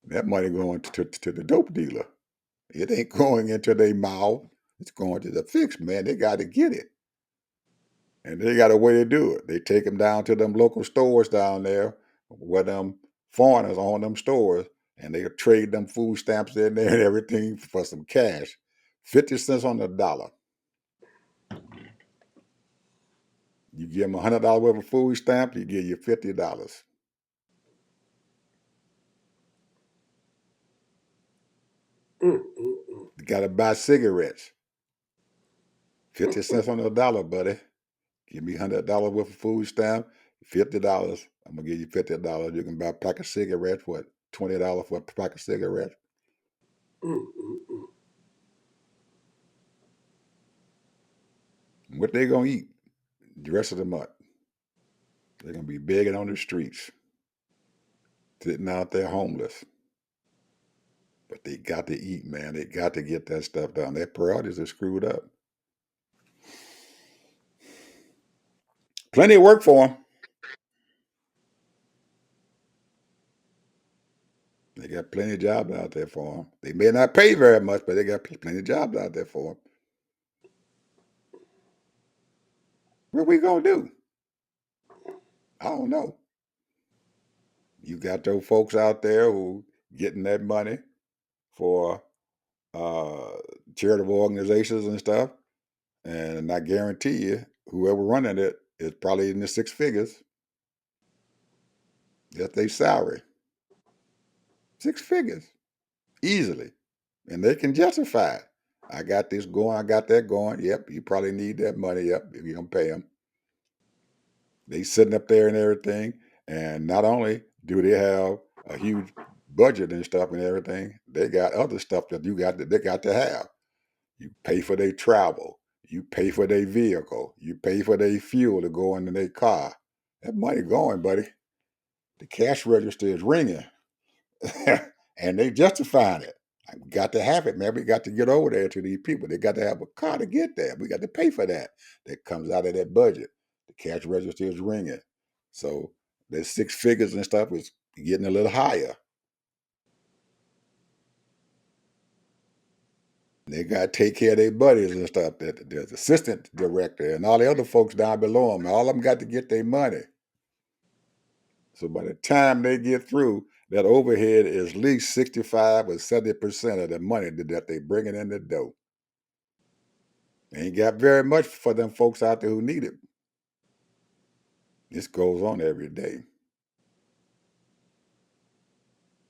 That money going to the dope dealer. It ain't going into their mouth. It's going to the fix, man. They got to get it. And they got a way to do it. They take them down to them local stores down there where them foreigners own them stores, and they trade them food stamps in there and everything for some cash. 50 cents on the dollar. You give them $100 worth of food stamp, you give you $50. You got to buy cigarettes. 50 cents on the dollar, buddy. Give me $100 worth of food stamp, $50. I'm gonna give you $50. You can buy a pack of cigarettes. What? $20 for a pack of cigarettes. What they gonna eat the rest of the month? They're gonna be begging on the streets, sitting out there homeless. But they got to eat, man. They got to get that stuff done. Their priorities are screwed up. Plenty of work for them. They got plenty of jobs out there for them. They may not pay very much, but they got plenty of jobs out there for them. What we gonna do? I don't know. You got those folks out there who getting that money for uh, charitable organizations and stuff, and I guarantee you, whoever running it is probably in the six figures. That's their salary, 6 figures easily, and they can justify it. I got this going. I got that going. Yep, you probably need that money. Yep, if you don't pay them, they sitting up there and everything. And not only do they have a huge budget and stuff and everything, they got other stuff that they got to have. You pay for their travel. You pay for their vehicle. You pay for their fuel to go into their car. That money going, buddy. The cash register is ringing. And they justifying it. We got to have it, man. We got to get over there to these people. They got to have a car to get there. We got to pay for that. That comes out of that budget. The cash register is ringing. So the six figures and stuff is getting a little higher. They got to take care of their buddies and stuff. The assistant director and all the other folks down below them, all of them got to get their money. So by the time they get through, that overhead is at least 65 or 70% of the money that they bringing in the door. Ain't got very much for them folks out there who need it. This goes on every day.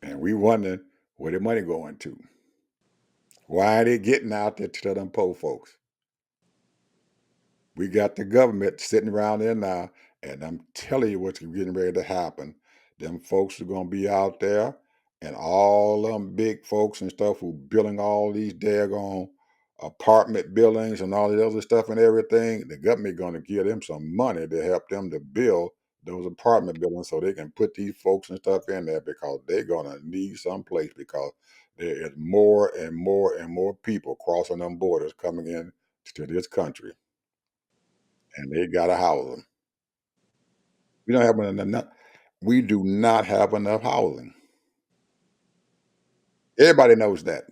And we wondering where the money going to. Why ain't it getting out there to them poor folks? We got the government sitting around there now, and I'm telling you what's getting ready to happen. Them folks are gonna be out there, and all them big folks and stuff who building all these daggone apartment buildings and all the other stuff and everything. The government gonna give them some money to help them to build those apartment buildings so they can put these folks and stuff in there because they're gonna need some place because there is more and more and more people crossing them borders coming in to this country and they gotta house them. We don't have enough. We do not have enough housing. Everybody knows that.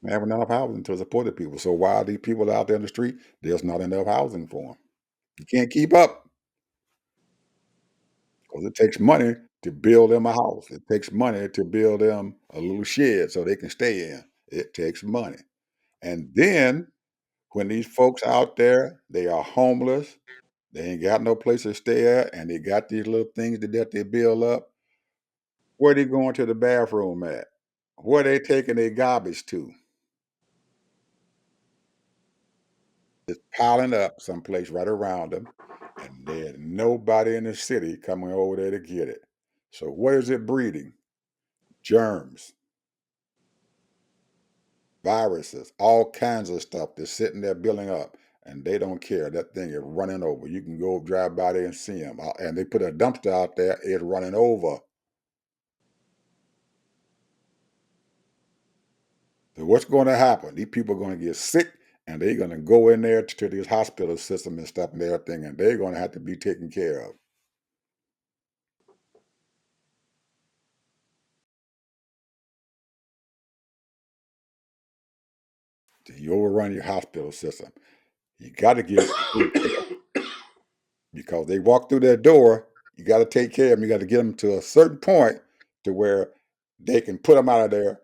We have enough housing to support the people. So why are these people out there in the street? There's not enough housing for them. You can't keep up because it takes money to build them a house. It takes money to build them a little shed so they can stay in. It takes money. And then when these folks out there, they are homeless, they ain't got no place to stay at, and they got these little things that they build up. Where they going to the bathroom at? Where they taking their garbage to? It's piling up someplace right around them, and there's nobody in the city coming over there to get it. So what is it breeding? Germs, viruses, all kinds of stuff that's sitting there building up, and they don't care. That thing is running over. You can go drive by there and see them. And they put a dumpster out there, it's running over. So what's going to happen? These people are going to get sick and they're going to go in there to this hospital system and stuff and everything, and they're going to have to be taken care of. You overrun your hospital system. You got to give people care because they walk through that door. You got to take care of them. You got to get them to a certain point to where they can put them out of there,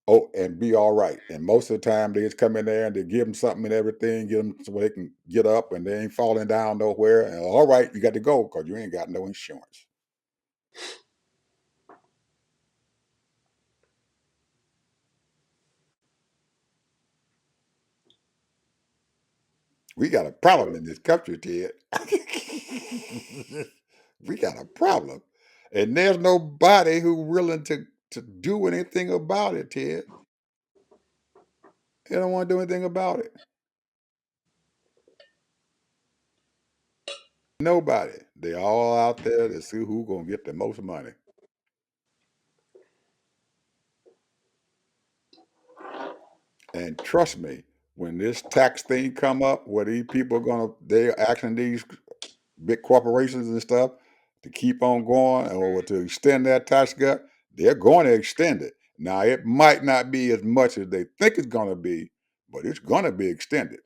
oh, and be all right. And most of the time, they just come in there and they give them something and everything, get them so they can get up and they ain't falling down nowhere. And all right, you got to go because you ain't got no insurance. We got a problem in this country, Ted. We got a problem. And there's nobody who willing to do anything about it, Ted. They don't want to do anything about it. Nobody. They all out there to see who's gonna get the most money. And trust me, when this tax thing come up, where these people are gonna they're asking these big corporations and stuff to keep on going or to extend that tax cut, they're going to extend it. Now it might not be as much as they think it's gonna be, but it's gonna be extended.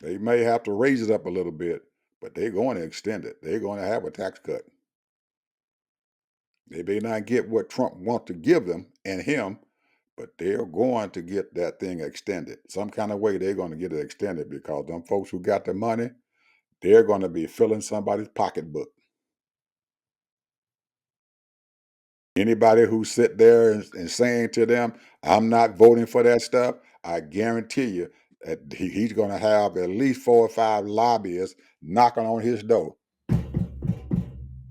They may have to raise it up a little bit, but they're going to extend it. They're going to have a tax cut. They may not get what Trump wants to give them and him, but they're going to get that thing extended. Some kind of way they're going to get it extended because them folks who got the money, they're going to be filling somebody's pocketbook. Anybody who sit there and saying to them, I'm not voting for that stuff, I guarantee you that he's going to have at least 4 or 5 lobbyists knocking on his door.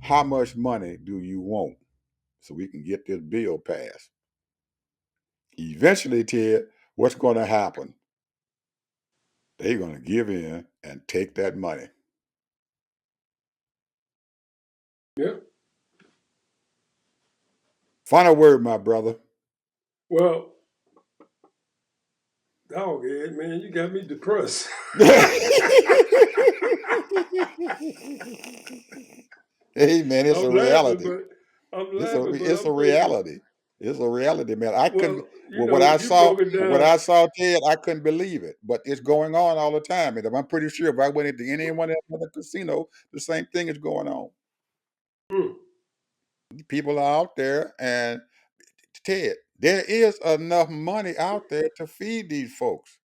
How much money do you want so we can get this bill passed? Eventually, Ted, what's going to happen? They're going to give in and take that money. Yeah. Final word, my brother. Well, dog head, man, you got me depressed. Hey, man, it's a I'm laughing, reality. but I'm It's a laughing, but it's a I'm thinking, reality. It's a reality, man. I couldn't well, well, what I you saw broke it what down. I saw, Ted, I couldn't believe it. But it's going on all the time. And I'm pretty sure if I went into any one other casino, the same thing is going on. Hmm. People are out there and Ted, There is enough money out there to feed these folks,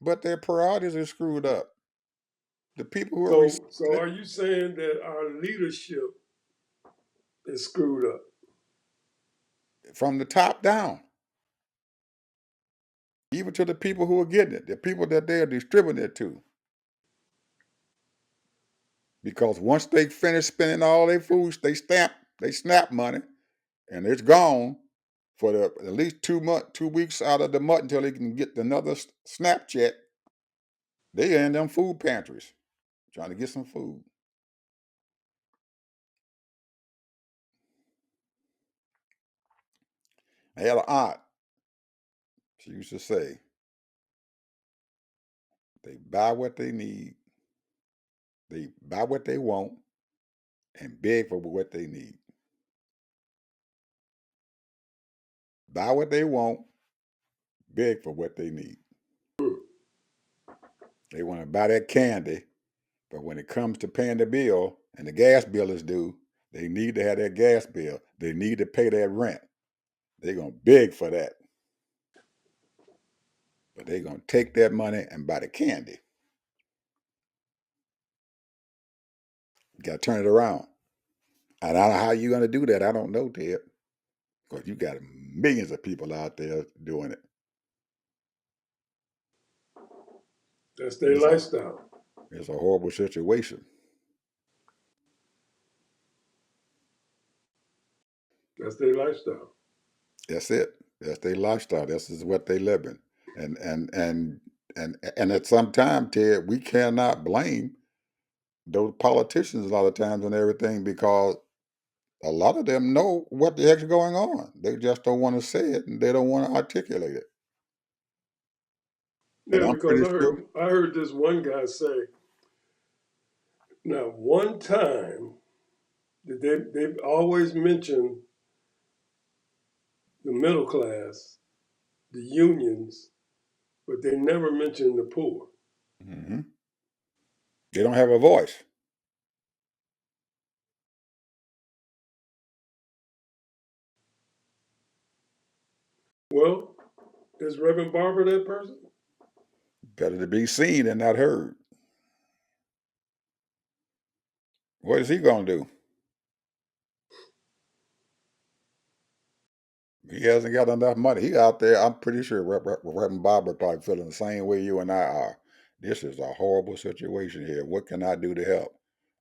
but their priorities are screwed up. The people who are So receiving are you saying that our leadership is screwed up? it from the top down, even to the people who are getting it, the people that they're distributing it to. Because once they finish spending all their food, they snap money, and it's gone for at least 2 weeks out of the month until they can get another snap check. They in them food pantries trying to get some food. I had an aunt. She used to say, they buy what they need, they buy what they want, and beg for what they need. Buy what they want, beg for what they need. They want to buy that candy, but when it comes to paying the bill and the gas bill is due, they need to have that gas bill. They need to pay that rent. They're going to beg for that. But they're going to take that money and buy the candy. You got to turn it around. And I don't know how you're going to do that. I don't know, Ted. Because you got millions of people out there doing it. That's their It's a, lifestyle. it's a horrible situation. That's their lifestyle. That's it. That's their lifestyle. This is what they live in. And and and and at some time, Ted, we cannot blame those politicians a lot of times and everything because a lot of them know what the heck's going on. They just don't want to say it and they don't want to articulate it. And Yeah, I'm because pretty sure. I heard this one guy say, now one time that they've always mentioned the middle class, the unions, but they never mentioned the poor. Mhm. They don't have a voice. Well, is Reverend Barber that person? Better to be seen than not heard. What is he going to do? He hasn't got enough money. He out there. I'm pretty sure Reverend Barber probably feeling the same way you and I are. This is a horrible situation here. What can I do to help?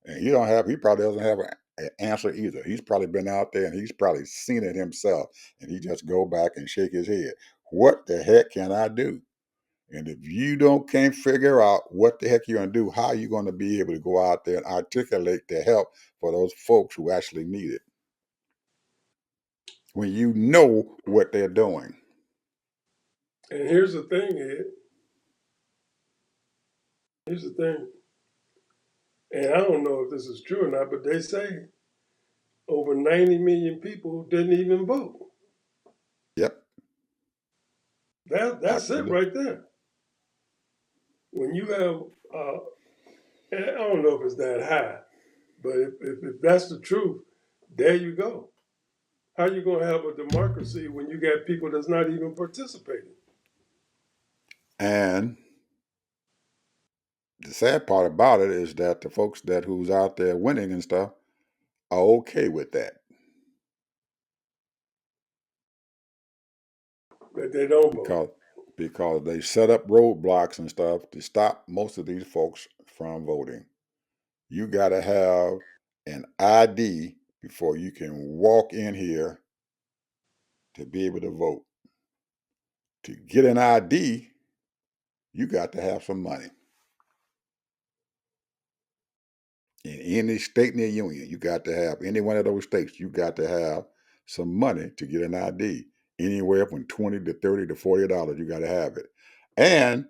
And he don't have. He probably doesn't have an answer either. He's probably been out there and he's probably seen it himself. And he just go back and shake his head. What the heck can I do? And if you can't figure out what the heck you're gonna do, how are you gonna be able to go out there and articulate the help for those folks who actually need it when you know what they're doing? And here's the thing, Ed. Here's the thing. And I don't know if this is true or not, but they say over 90 million people didn't even vote. Yep, That's it absolutely. right there. When you have, and I don't know if it's that high, but if that's the truth, there you go. How you gonna have a democracy when you got people that's not even participating? And the sad part about it is that the folks that who's out there winning and stuff are okay with that That they don't vote. because they set up roadblocks and stuff to stop most of these folks from voting. You got to have an ID before you can walk in here to be able to vote. To get an ID, you got to have some money. In any state in the union, you got to have any one of those states, you got to have some money to get an ID. Anywhere from 20 to 30 to $40, you got to have it. And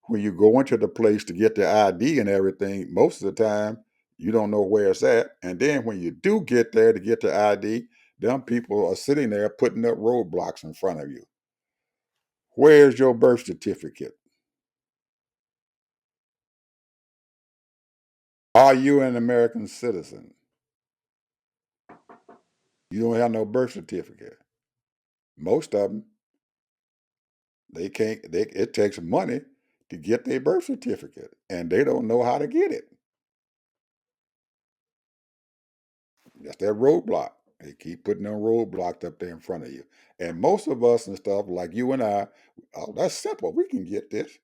when you go into the place to get the ID and everything, most of the time you don't know where it's at. And then when you do get there to get the ID, them people are sitting there putting up roadblocks in front of you. Where's your birth certificate? Are you an American citizen? You don't have no birth certificate. Most of them, they can't. It takes money to get their birth certificate, and they don't know how to get it. That's that roadblock. They keep putting them roadblocks up there in front of you. And most of us and stuff, like you and I, oh, that's simple. We can get this.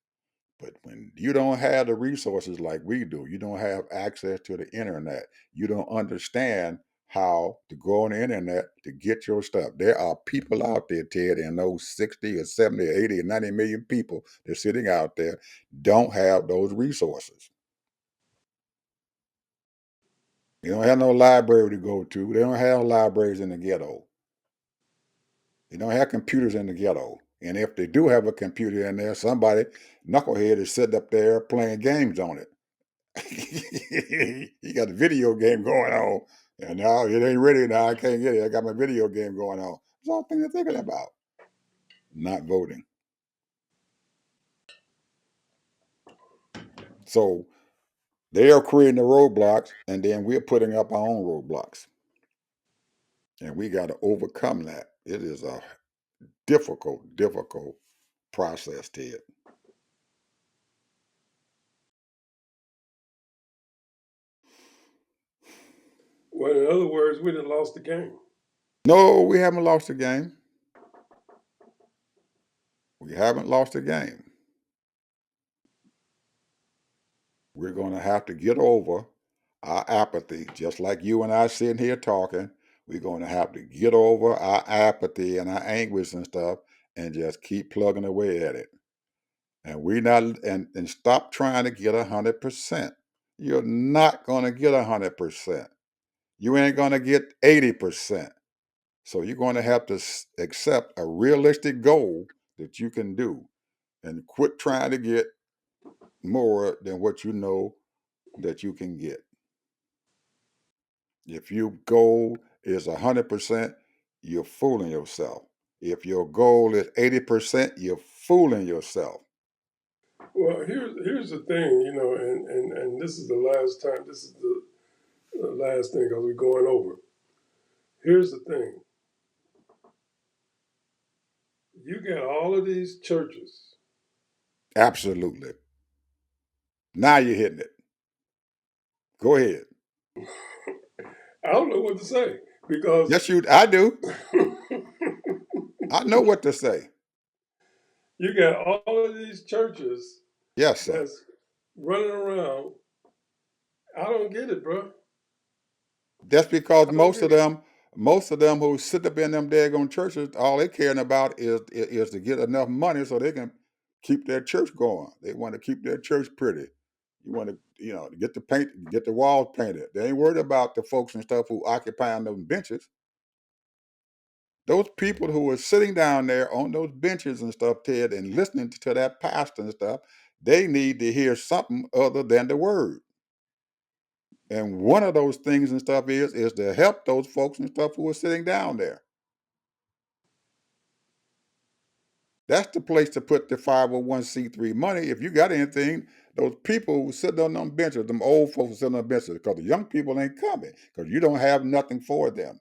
But when you don't have the resources like we do, you don't have access to the internet, you don't understand how to go on the internet to get your stuff. There are people out there, Ted, and those 60 or 70 or 80 or 90 million people that's sitting out there don't have those resources. They don't have no library to go to. They don't have libraries in the ghetto. They don't have computers in the ghetto. And if they do have a computer in there, somebody, knucklehead, is sitting up there playing games on it. He got a video game going on. And now it ain't ready now. I can't get it. I got my video game going on. That's all thing they're thinking about. Not voting. So they are creating the roadblocks, and then we're putting up our own roadblocks. And we got to overcome that. It is a difficult process, Ted. Well, in other words, we done lost the game. No, we haven't lost the game. We haven't lost the game. We're going to have to get over our apathy, just like you and I sitting here talking. We're going to have to get over our apathy and our anguish and stuff and just keep plugging away at it. And we not and stop trying to get 100%. You're not going to get 100%. You ain't going to get 80%. So you're going to have to accept a realistic goal that you can do and quit trying to get more than what you know that you can get. If your goal is 100%, you're fooling yourself. If your goal is 80%, you're fooling yourself. Well, here's the thing, and this is the last time. This is the last thing because we're going over. Here's the thing: you got all of these churches. Absolutely. Now you're hitting it. Go ahead. I don't know what to say because I do. I know what to say. you got all of these churches Yes, sir. that's running around. I don't get it, bro. That's because I don't get it. most of them who sit up in them daggone churches, all they caring about is to get enough money so they can keep their church going. They want to keep their church pretty. You want to, get the paint, get the walls painted. They ain't worried about the folks and stuff who occupying those benches. Those people who are sitting down there on those benches and stuff, Ted, and listening to that pastor and stuff, they need to hear something other than the word. And one of those things and stuff is to help those folks and stuff who are sitting down there. That's the place to put the 501c3 money. If you got anything, those people who sitting on them benches, them old folks sitting on benches, because the young people ain't coming, because you don't have nothing for them.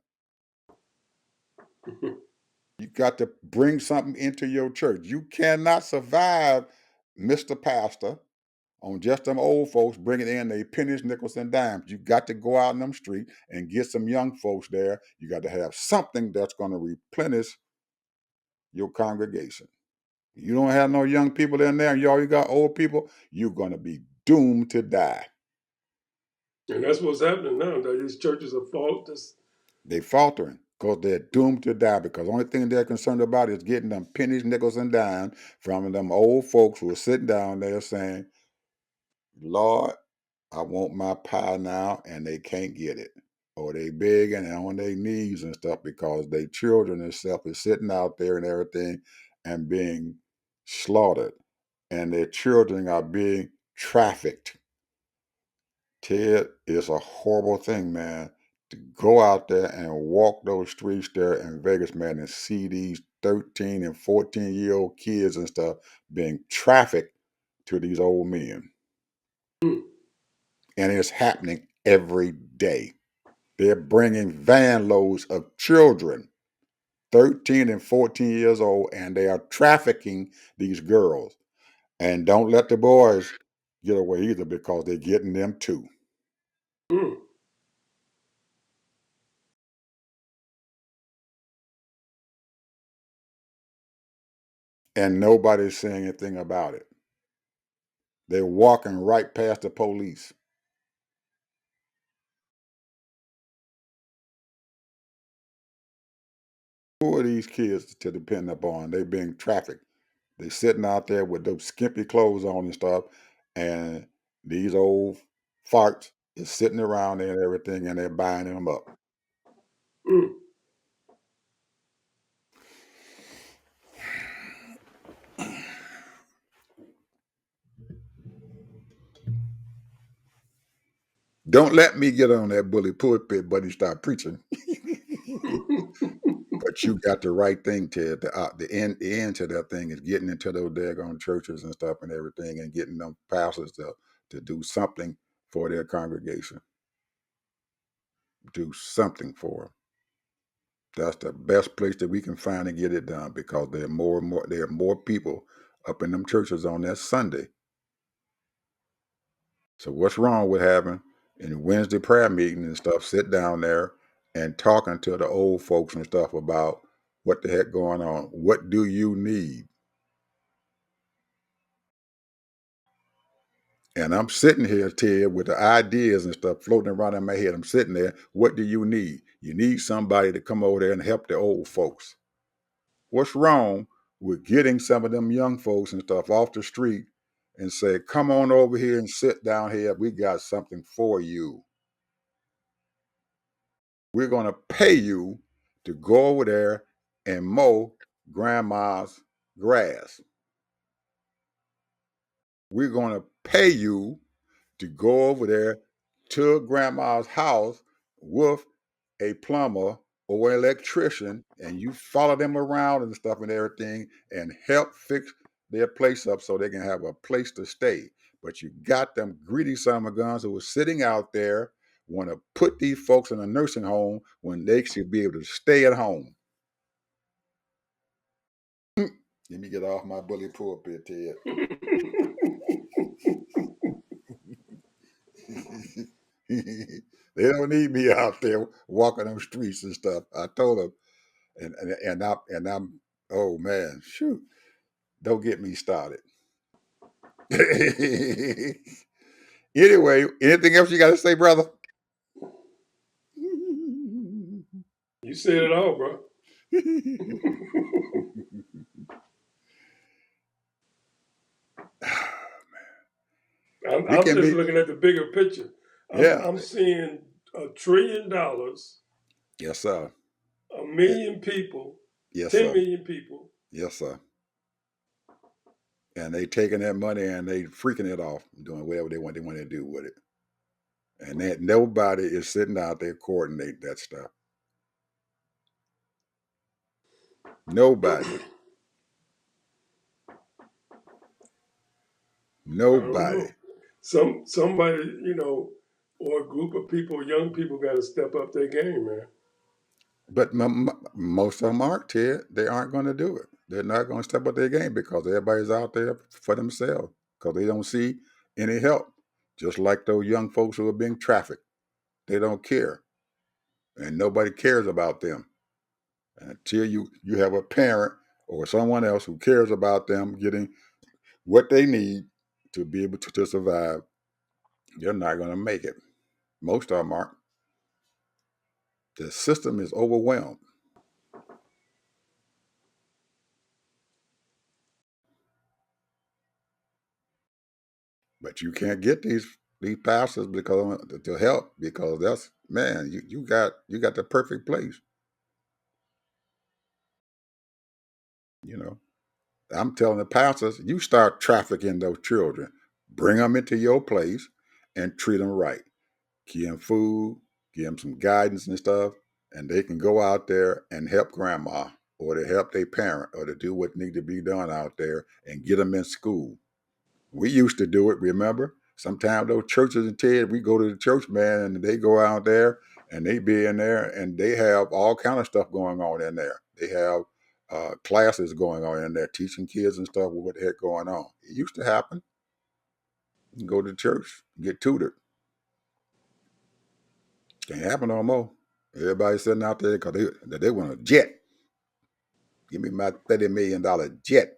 You got to bring something into your church. You cannot survive, Mr. Pastor, on just them old folks bringing in their pennies, nickels, and dimes. You got to go out in them streets and get some young folks there. You got to have something that's going to replenish your congregation. You don't have no young people in there, and you got old people, you're going to be doomed to die. And that's what's happening now. That these churches are fault. They faltering because they're doomed to die because the only thing they're concerned about is getting them pennies, nickels, and dimes from them old folks who are sitting down there saying, Lord, I want my pie now, and they can't get it. Or they begging and on their knees and stuff because their children and stuff is sitting out there and everything and being slaughtered. And their children are being trafficked. Ted, is a horrible thing, man, to go out there and walk those streets there in Vegas, man, and see these 13 and 14-year-old kids and stuff being trafficked to these old men. Hmm. And it's happening every day. They're bringing van loads of children 13 and 14 years old, and they are trafficking these girls. And don't let the boys get away either because they're getting them too. Mm. And nobody's saying anything about it. They're walking right past the police. Who are these kids to depend upon? They're being trafficked. They're sitting out there with those skimpy clothes on and stuff, and these old farts is sitting around there and everything, and they're buying them up. Mm. Don't let me get on that bully pulpit, buddy, start preaching. But you got the right thing, Ted. The end to that thing is getting into those daggone churches and stuff and everything, and getting them pastors to do something for their congregation. Do something for them. That's the best place that we can find to get it done because there are more and more. There are more people up in them churches on that Sunday. So what's wrong with having in Wednesday prayer meeting and stuff sit down there and talking to the old folks and stuff about what the heck going on? What do you need? And I'm sitting here, Ted, with the ideas and stuff floating around in my head. I'm sitting there. What do you need? You need somebody to come over there and help the old folks. What's wrong with getting some of them young folks and stuff off the street and say, come on over here and sit down here. We got something for you. We're going to pay you to go over there and mow grandma's grass. We're going to pay you to go over there to grandma's house with a plumber or an electrician, and you follow them around and stuff and everything and help fix their place up so they can have a place to stay. But you got them greedy son of guns who are sitting out there want to put these folks in a nursing home when they should be able to stay at home. Let me get off my bully pulpit, Ted. They don't need me out there walking them streets and stuff. I told them, and I'm oh man, shoot, don't get me started. Anyway, anything else you got to say, brother? You said it all, bro. We I'm can just be, looking at the bigger picture. yeah, I'm seeing $1 trillion, yes sir, a Eh, million people, yes 10 sir, million people. yes sir. And they taking that money and they freaking it off, doing whatever they want to do with it. And that nobody is sitting out there coordinating that stuff. Nobody. I don't Nobody. know. Somebody, or a group of people, young people, got to step up their game, man. But most of them aren't, Ted. They aren't going to do it. They're not going to step up their game because everybody's out there for themselves because they don't see any help. Just like those young folks who are being trafficked. They don't care. And nobody cares about them. And until you have a parent or someone else who cares about them getting what they need to be able to survive, you're not going to make it. Most of them aren't. The system is overwhelmed. But you can't get these pastors because to help because that's man, you got the perfect place. You know, I'm telling the pastors, you start trafficking those children, bring them into your place, and treat them right. Give them food, give them some guidance and stuff, and they can go out there and help grandma or to help their parent or to do what need to be done out there and get them in school. We used to do it, remember? Sometimes those churches and Ted, we go to the church, man, and they go out there and they be in there, and they have all kind of stuff going on in there. They have classes going on in there, teaching kids and stuff. What the heck going on? It used to happen. You can go to church, get tutored. Can't happen no more. Everybody sitting out there because they want a jet. Give me my $30 million jet.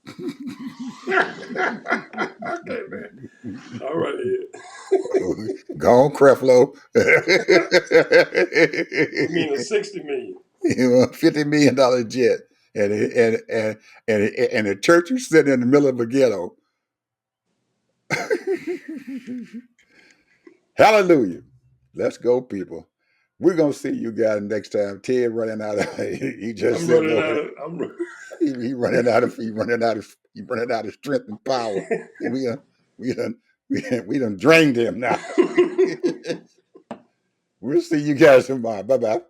Okay, man. All right, Ed. Go on, Creflo. You mean a 60 million? You want $50 million jet, and the church is sitting in the middle of a ghetto. Hallelujah! Let's go, people. We're gonna see you guys next time. Ted running out of he just I'm sitting running over out there. of. He running out of strength and power. And we done drained him now. We'll see you guys tomorrow. Bye bye.